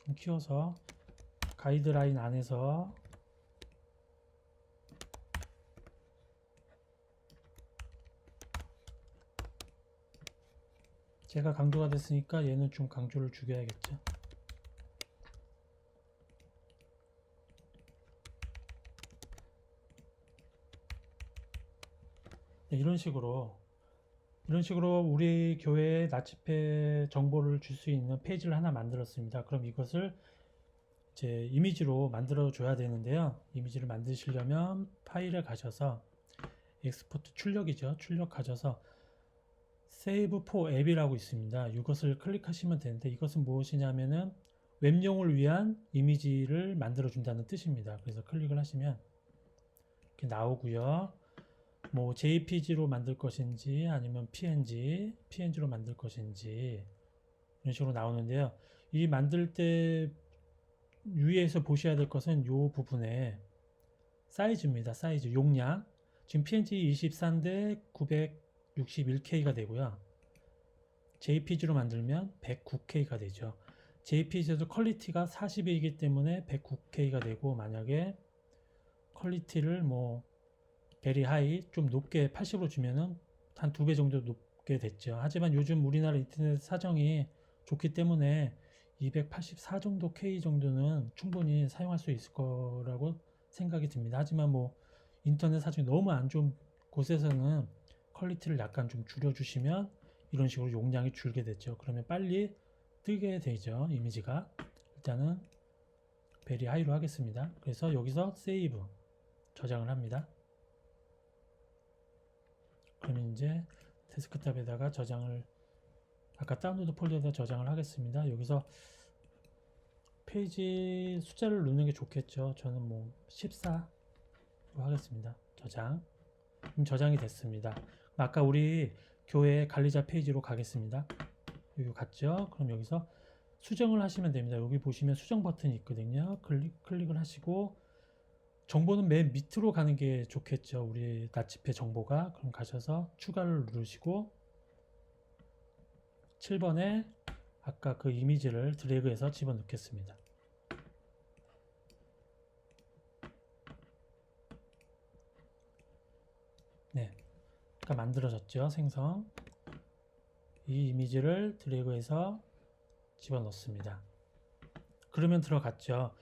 좀 키워서 가이드라인 안에서 제가 강조가 됐으니까 얘는 좀 강조를 죽여야겠죠. 네, 이런 식으로 이런 식으로 우리 교회의 낫집회 정보를 줄 수 있는 페이지를 하나 만들었습니다. 그럼 이것을 이제 이미지로 만들어 줘야 되는데요. 이미지를 만드시려면 파일에 가셔서 엑스포트 출력이죠. 출력 가셔서 Save for 앱이라고 있습니다. 이것을 클릭하시면 되는데 이것은 무엇이냐면은 웹용을 위한 이미지를 만들어 준다는 뜻입니다. 그래서 클릭을 하시면 이렇게 나오고요. 뭐 JPG로 만들 것인지 아니면 PNG로 만들 것인지 이런 식으로 나오는데요. 이 만들 때 유의해서 보셔야 될 것은 이 부분에 사이즈입니다. 사이즈, 용량. 지금 PNG 24인데 961K가 되고요. JPG로 만들면 109K가 되죠. JPG에도 퀄리티가 40이기 때문에 109K가 되고, 만약에 퀄리티를 뭐 베리 하이 좀 높게 80으로 주면은 한 2배 정도 높게 됐죠. 하지만 요즘 우리나라 인터넷 사정이 좋기 때문에 284 정도 K 정도는 충분히 사용할 수 있을 거라고 생각이 듭니다. 하지만 뭐 인터넷 사정이 너무 안 좋은 곳에서는 퀄리티를 약간 좀 줄여주시면 이런 식으로 용량이 줄게 되죠. 그러면 빨리 뜨게 되죠. 이미지가. 일단은 베리 하이로 하겠습니다. 그래서 여기서 세이브 저장을 합니다. 그러면 이제 데스크탑에다가 저장을, 아까 다운로드 폴더에다 저장을 하겠습니다. 여기서 페이지 숫자를 넣는 게 좋겠죠. 저는 뭐 14로 하겠습니다. 저장. 그럼 저장이 됐습니다. 아까 우리 교회 관리자 페이지로 가겠습니다. 여기 갔죠? 그럼 여기서 수정을 하시면 됩니다. 여기 보시면 수정 버튼이 있거든요. 클릭을 하시고 정보는 맨 밑으로 가는 게 좋겠죠. 우리 낫집회 정보가. 그럼 가셔서 추가를 누르시고 7번에 아까 그 이미지를 드래그해서 집어넣겠습니다. 네, 아까 만들어졌죠. 생성. 이 이미지를 드래그해서 집어넣습니다. 그러면 들어갔죠.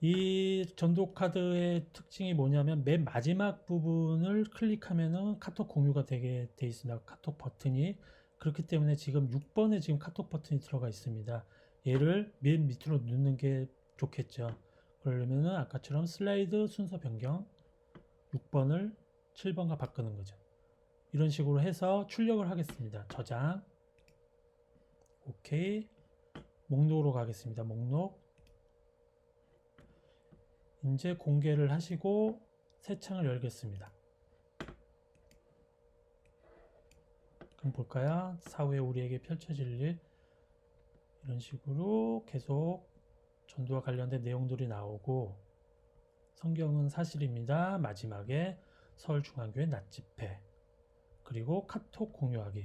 이 전도카드의 특징이 뭐냐면 맨 마지막 부분을 클릭하면은 카톡 공유가 되게 돼 있습니다. 카톡 버튼이. 그렇기 때문에 지금 6번에 지금 카톡 버튼이 들어가 있습니다. 얘를 맨 밑으로 넣는 게 좋겠죠. 그러려면은 아까처럼 슬라이드 순서 변경 6번을 7번과 바꾸는 거죠. 이런 식으로 해서 출력을 하겠습니다. 저장. 오케이. 목록으로 가겠습니다. 목록. 이제 공개를 하시고 새 창을 열겠습니다. 그럼 볼까요? 사후에 우리에게 펼쳐질 일. 이런 식으로 계속 전도와 관련된 내용들이 나오고, 성경은 사실입니다. 마지막에 서울중앙교회 낫집회, 그리고 카톡 공유하기.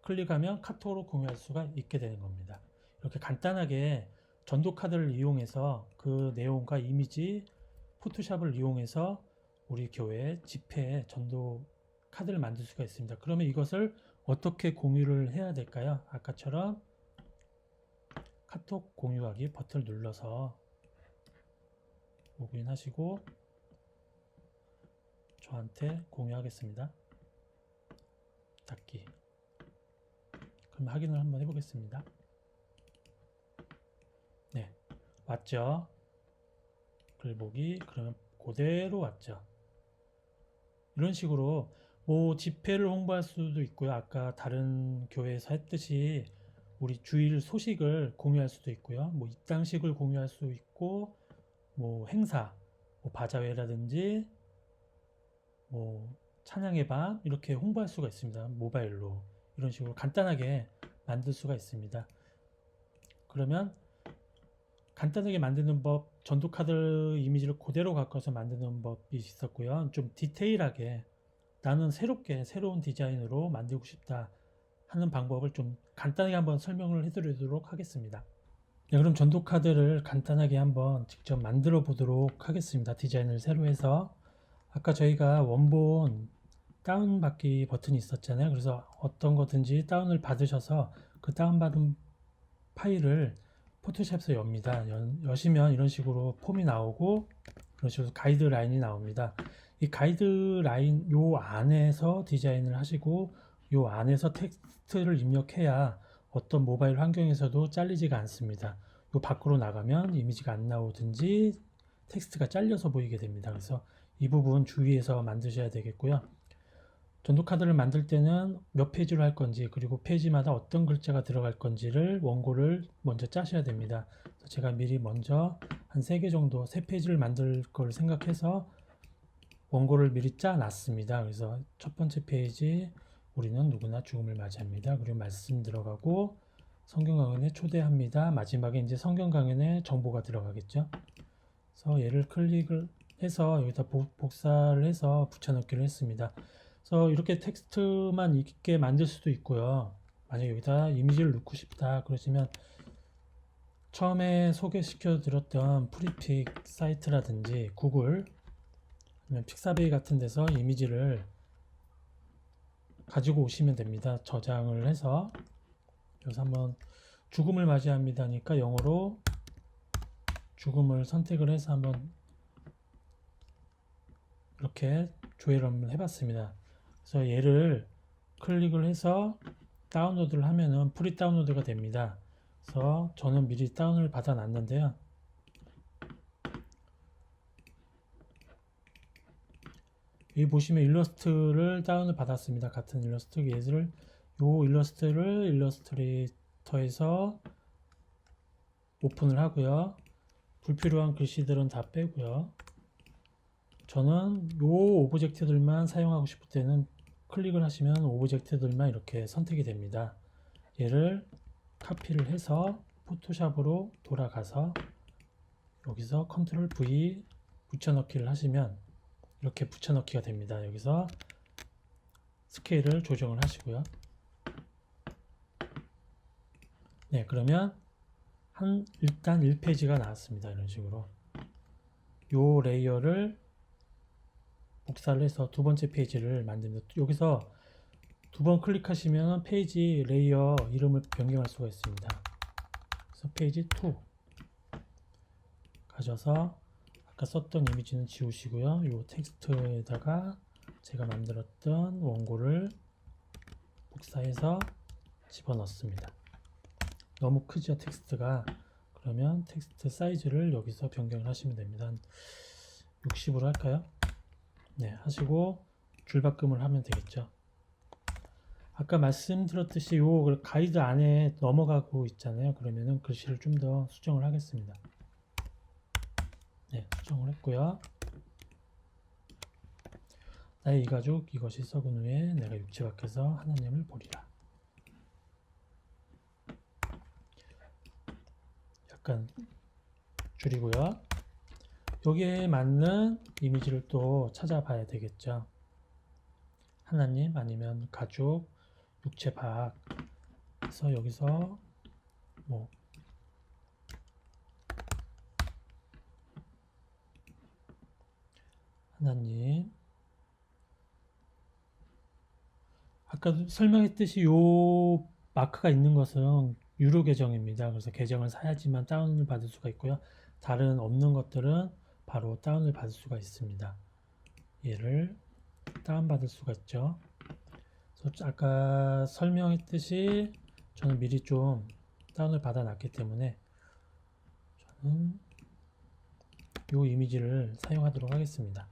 클릭하면 카톡으로 공유할 수가 있게 되는 겁니다. 이렇게 간단하게 전도카드를 이용해서 그 내용과 이미지, 포토샵을 이용해서 우리 교회 집회에 전도 카드를 만들 수가 있습니다. 그러면 이것을 어떻게 공유를 해야 될까요? 아까처럼 카톡 공유하기 버튼을 눌러서 로그인 하시고 저한테 공유하겠습니다. 닫기. 그럼 확인을 한번 해보겠습니다. 네, 왔죠? 글 보기. 그러면 그대로 왔죠. 이런 식으로 뭐 집회를 홍보할 수도 있고요. 아까 다른 교회에서 했듯이 우리 주일 소식을 공유할 수도 있고요. 뭐 입당식을 공유할 수 있고, 뭐 행사, 뭐 바자회라든지 뭐 찬양의 밤 이렇게 홍보할 수가 있습니다. 모바일로 이런 식으로 간단하게 만들 수가 있습니다. 그러면 간단하게 만드는 법, 전도카드 이미지를 그대로 갖고서 만드는 법이 있었고요. 좀 디테일하게 나는 새로운 디자인으로 만들고 싶다 하는 방법을 좀 간단하게 한번 설명을 해드리도록 하겠습니다. 네, 그럼 전도카드를 간단하게 한번 직접 만들어 보도록 하겠습니다. 디자인을 새로 해서. 아까 저희가 원본 다운받기 버튼이 있었잖아요. 그래서 어떤 거든지 다운을 받으셔서 그 다운받은 파일을 포토샵에서 엽니다. 여시면 이런 식으로 폼이 나오고, 이런 식으로 가이드라인이 나옵니다. 이 가이드라인 요 안에서 디자인을 하시고, 요 안에서 텍스트를 입력해야 어떤 모바일 환경에서도 잘리지가 않습니다. 요 밖으로 나가면 이미지가 안 나오든지 텍스트가 잘려서 보이게 됩니다. 그래서 이 부분 주의해서 만드셔야 되겠고요. 전도카드를 만들 때는 몇 페이지로 할 건지, 그리고 페이지마다 어떤 글자가 들어갈 건지를 원고를 먼저 짜셔야 됩니다. 그래서 제가 미리 먼저 한 3개 정도, 3페이지를 만들 걸 생각해서 원고를 미리 짜 놨습니다. 그래서 첫 번째 페이지, 우리는 누구나 죽음을 맞이합니다. 그리고 말씀 들어가고 성경 강연에 초대합니다. 마지막에 이제 성경 강연에 정보가 들어가겠죠. 그래서 얘를 클릭을 해서 여기다 복사를 해서 붙여넣기를 했습니다. 그래서 이렇게 텍스트만 있게 만들 수도 있고요. 만약 여기다 이미지를 넣고 싶다 그러시면 처음에 소개시켜 드렸던 프리픽 사이트라든지 구글 아니면 픽사베이 같은 데서 이미지를 가지고 오시면 됩니다. 저장을 해서 여기서 한번 죽음을 맞이합니다니까 영어로 죽음을 선택을 해서 한번 이렇게 조회를 한번 해봤습니다. 그래서 얘를 클릭을 해서 다운로드를 하면은 프리 다운로드가 됩니다. 그래서 저는 미리 다운을 받아 놨는데요. 여기 보시면 일러스트를 다운을 받았습니다. 같은 일러스트 얘를 요 일러스트를 일러스트레이터에서 오픈을 하고요. 불필요한 글씨들은 다 빼고요. 저는 요 오브젝트들만 사용하고 싶을 때는 클릭을 하시면 오브젝트들만 이렇게 선택이 됩니다. 얘를 카피를 해서 포토샵으로 돌아가서 여기서 컨트롤 V 붙여넣기를 하시면 이렇게 붙여넣기가 됩니다. 여기서 스케일을 조정을 하시고요. 네, 그러면 일단 1페이지가 나왔습니다. 이런 식으로 요 레이어를 복사를 해서 두 번째 페이지를 만듭니다. 여기서 두 번 클릭하시면 페이지 레이어 이름을 변경할 수가 있습니다. 그래서 페이지 2 가져서 아까 썼던 이미지는 지우시고요. 요 텍스트에다가 제가 만들었던 원고를 복사해서 집어넣습니다. 너무 크죠, 텍스트가. 그러면 텍스트 사이즈를 여기서 변경을 하시면 됩니다. 한 60으로 할까요? 네, 하시고 줄바꿈을 하면 되겠죠. 아까 말씀드렸듯이 요 가이드 안에 넘어가고 있잖아요. 그러면은 글씨를 좀 더 수정을 하겠습니다. 네, 수정을 했고요. 나의 이 가족 이것이 썩은 후에 내가 육체 밖에서 하나님을 보리라. 약간 줄이고요. 여기에 맞는 이미지를 또 찾아봐야 되겠죠. 하나님 아니면 가족, 육체 밖. 그래서 여기서 뭐 하나님 아까 설명했듯이 요 마크가 있는 것은 유료 계정입니다. 그래서 계정을 사야지만 다운을 받을 수가 있고요. 다른 없는 것들은 바로 다운을 받을 수가 있습니다. 얘를 다운받을 수가 있죠. 그래서 아까 설명했듯이 저는 미리 좀 다운을 받아 놨기 때문에 저는 이 이미지를 사용하도록 하겠습니다.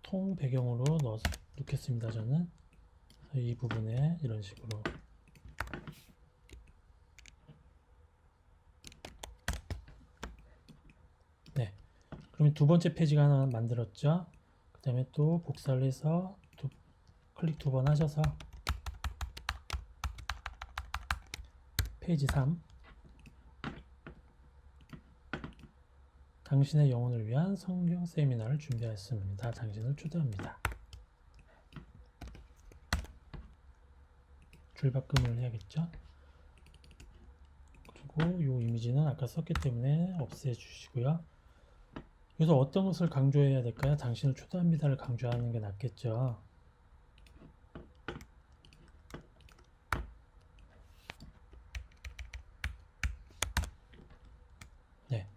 통 배경으로 넣겠습니다. 저는 이 부분에 이런 식으로 네, 그러면 두 번째 페이지가 하나 만들었죠. 그 다음에 또 복사를 해서 클릭 두 번 하셔서 페이지 3 당신의 영혼을 위한 성경 세미나를 준비하였습니다. 당신을 초대합니다. 줄바꿈을 해야겠죠. 그리고 이 이미지는 아까 썼기 때문에 없애주시고요. 여기서 어떤 것을 강조해야 될까요? 당신을 초대합니다를 강조하는 게 낫겠죠. 네,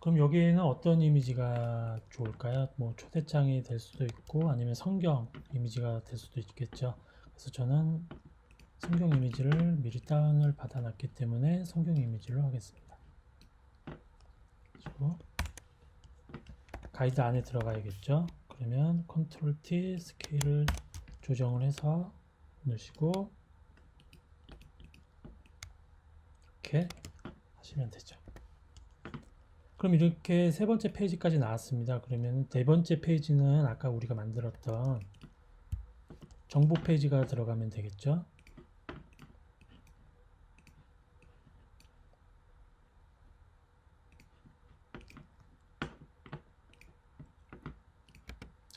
그럼 여기에는 어떤 이미지가 좋을까요? 뭐 초대장이 될 수도 있고 아니면 성경 이미지가 될 수도 있겠죠. 그래서 저는 성경 이미지를 미리 다운을 받아놨기 때문에 성경 이미지로 하겠습니다. 그리고 가이드 안에 들어가야겠죠. 그러면 컨트롤 T 스케일을 조정을 해서 누르시고 이렇게 하시면 되죠. 그럼 이렇게 세 번째 페이지까지 나왔습니다. 그러면 네 번째 페이지는 아까 우리가 만들었던 정보 페이지가 들어가면 되겠죠.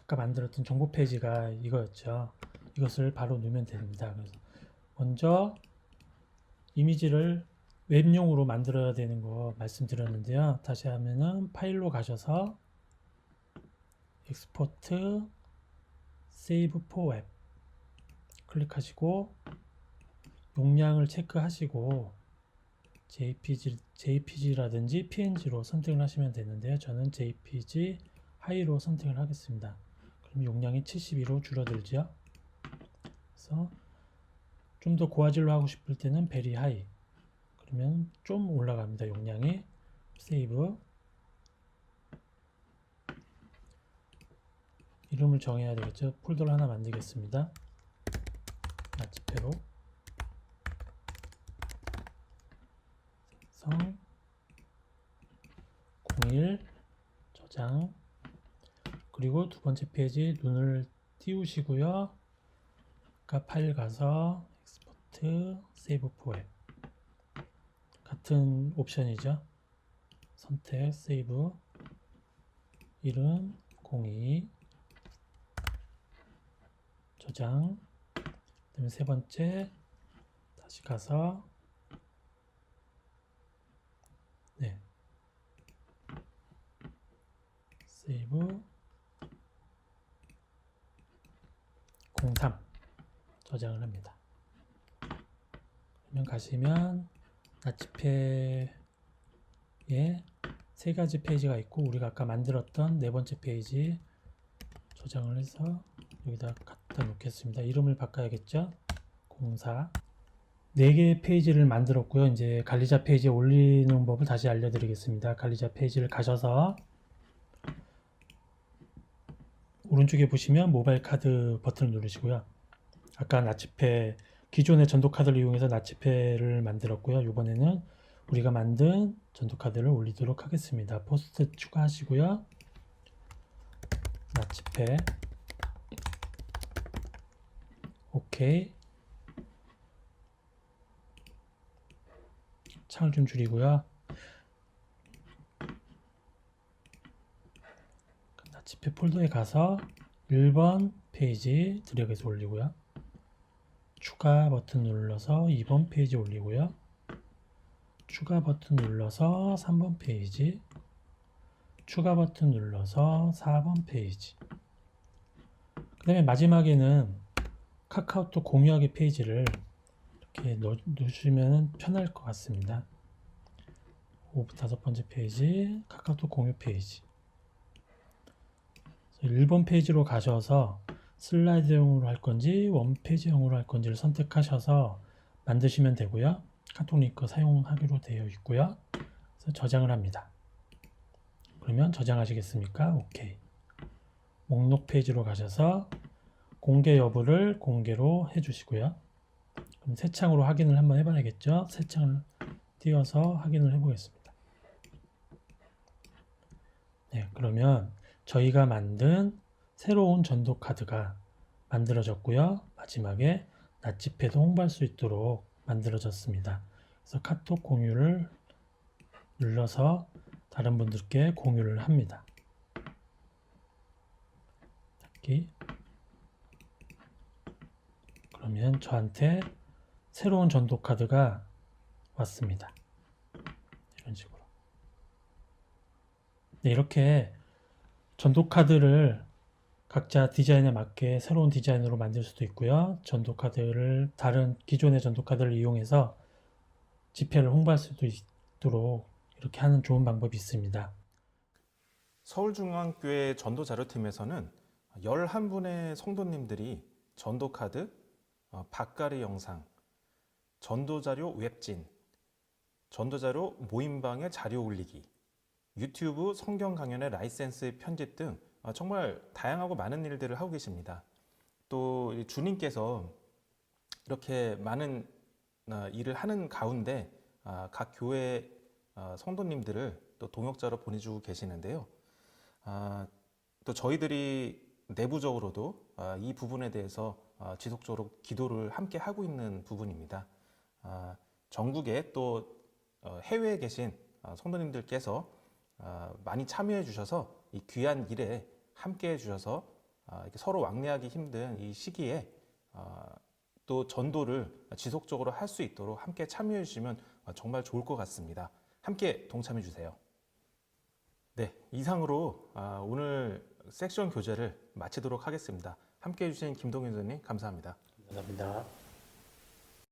아까 만들었던 정보 페이지가 이거였죠. 이것을 바로 넣으면 됩니다. 그래서 먼저 이미지를 웹용으로 만들어야 되는 거 말씀드렸는데요. 다시 하면은 파일로 가셔서 Export Save for Web 클릭하시고 용량을 체크하시고 JPG라든지 PNG로 선택을 하시면 되는데요. 저는 JPG 하이로 선택을 하겠습니다. 그럼 용량이 72로 줄어들죠. 그래서 좀 더 고화질로 하고 싶을 때는 Very High 그러면 좀 올라갑니다. 용량이. 세이브. 이름을 정해야 되겠죠. 폴더를 하나 만들겠습니다. 나치페로 생성 01 저장. 그리고 두 번째 페이지 눈을 띄우시고요. 아까 파일 가서 Export Save for Web 같은 옵션이죠. 선택, 세이브, 이름, 02, 저장, 그다음에 세 번째, 다시 가서, 네, 세이브, 03, 저장을 합니다. 그러면 가시면, 나치페에 세 가지 페이지가 있고 우리가 아까 만들었던 네 번째 페이지 저장을 해서 여기다 갖다 놓겠습니다. 이름을 바꿔야겠죠. 04 4개의 페이지를 만들었고요. 이제 관리자 페이지에 올리는 법을 다시 알려드리겠습니다. 관리자 페이지를 가셔서 오른쪽에 보시면 모바일 카드 버튼을 누르시고요. 아까 나치페 기존의 전도카드를 이용해서 나치페를 만들었고요. 이번에는 우리가 만든 전도카드를 올리도록 하겠습니다. 포스트 추가하시고요. 나치페 오케이. 창을 좀 줄이고요. 나치페 폴더에 가서 1번 페이지 드래그해서 올리고요. 추가 버튼 눌러서 2번 페이지 올리고요. 추가 버튼 눌러서 3번 페이지, 추가 버튼 눌러서 4번 페이지. 그 다음에 마지막에는 카카오톡 공유하기 페이지를 이렇게 넣으시면 편할 것 같습니다. 5번째 페이지, 카카오톡 공유 페이지. 1번 페이지로 가셔서 슬라이드형으로 할 건지 원페이지형으로 할 건지를 선택하셔서 만드시면 되고요. 카톡 링크 사용하기로 되어 있고요. 그래서 저장을 합니다. 그러면 저장하시겠습니까? 오케이. 목록 페이지로 가셔서 공개 여부를 공개로 해주시고요. 그럼 새 창으로 확인을 한번 해봐야겠죠. 새 창을 띄워서 확인을 해보겠습니다. 네, 그러면 저희가 만든 새로운 전도 카드가 만들어졌고요. 마지막에 나치페도 홍보할 수 있도록 만들어졌습니다. 그래서 카톡 공유를 눌러서 다른 분들께 공유를 합니다. 닫기. 그러면 저한테 새로운 전도 카드가 왔습니다. 이런 식으로. 네, 이렇게 전도 카드를 각자 디자인에 맞게 새로운 디자인으로 만들 수도 있고요. 전도 카드를 다른 기존의 전도 카드를 이용해서 집회를 홍보할 수도 있도록 이렇게 하는 좋은 방법이 있습니다. 서울중앙교회 전도자료팀에서는 11분의 성도님들이 전도카드, 박가리 영상, 전도자료 웹진, 전도자료 모임방에 자료 올리기, 유튜브 성경 강연의 라이센스 편집 등 정말 다양하고 많은 일들을 하고 계십니다. 또 주님께서 이렇게 많은 일을 하는 가운데 각 교회 성도님들을 또 동역자로 보내주고 계시는데요. 또 저희들이 내부적으로도 이 부분에 대해서 지속적으로 기도를 함께 하고 있는 부분입니다. 전국에 또 해외에 계신 성도님들께서 많이 참여해 주셔서 이 귀한 일에 함께 해 주셔서 이렇게 서로 왕래하기 힘든 이 시기에 또 전도를 지속적으로 할 수 있도록 함께 참여해 주시면 정말 좋을 것 같습니다. 함께 동참해 주세요. 네, 이상으로 오늘 섹션 교재를 마치도록 하겠습니다. 함께 해주신 김동현 선생님 감사합니다. 감사합니다.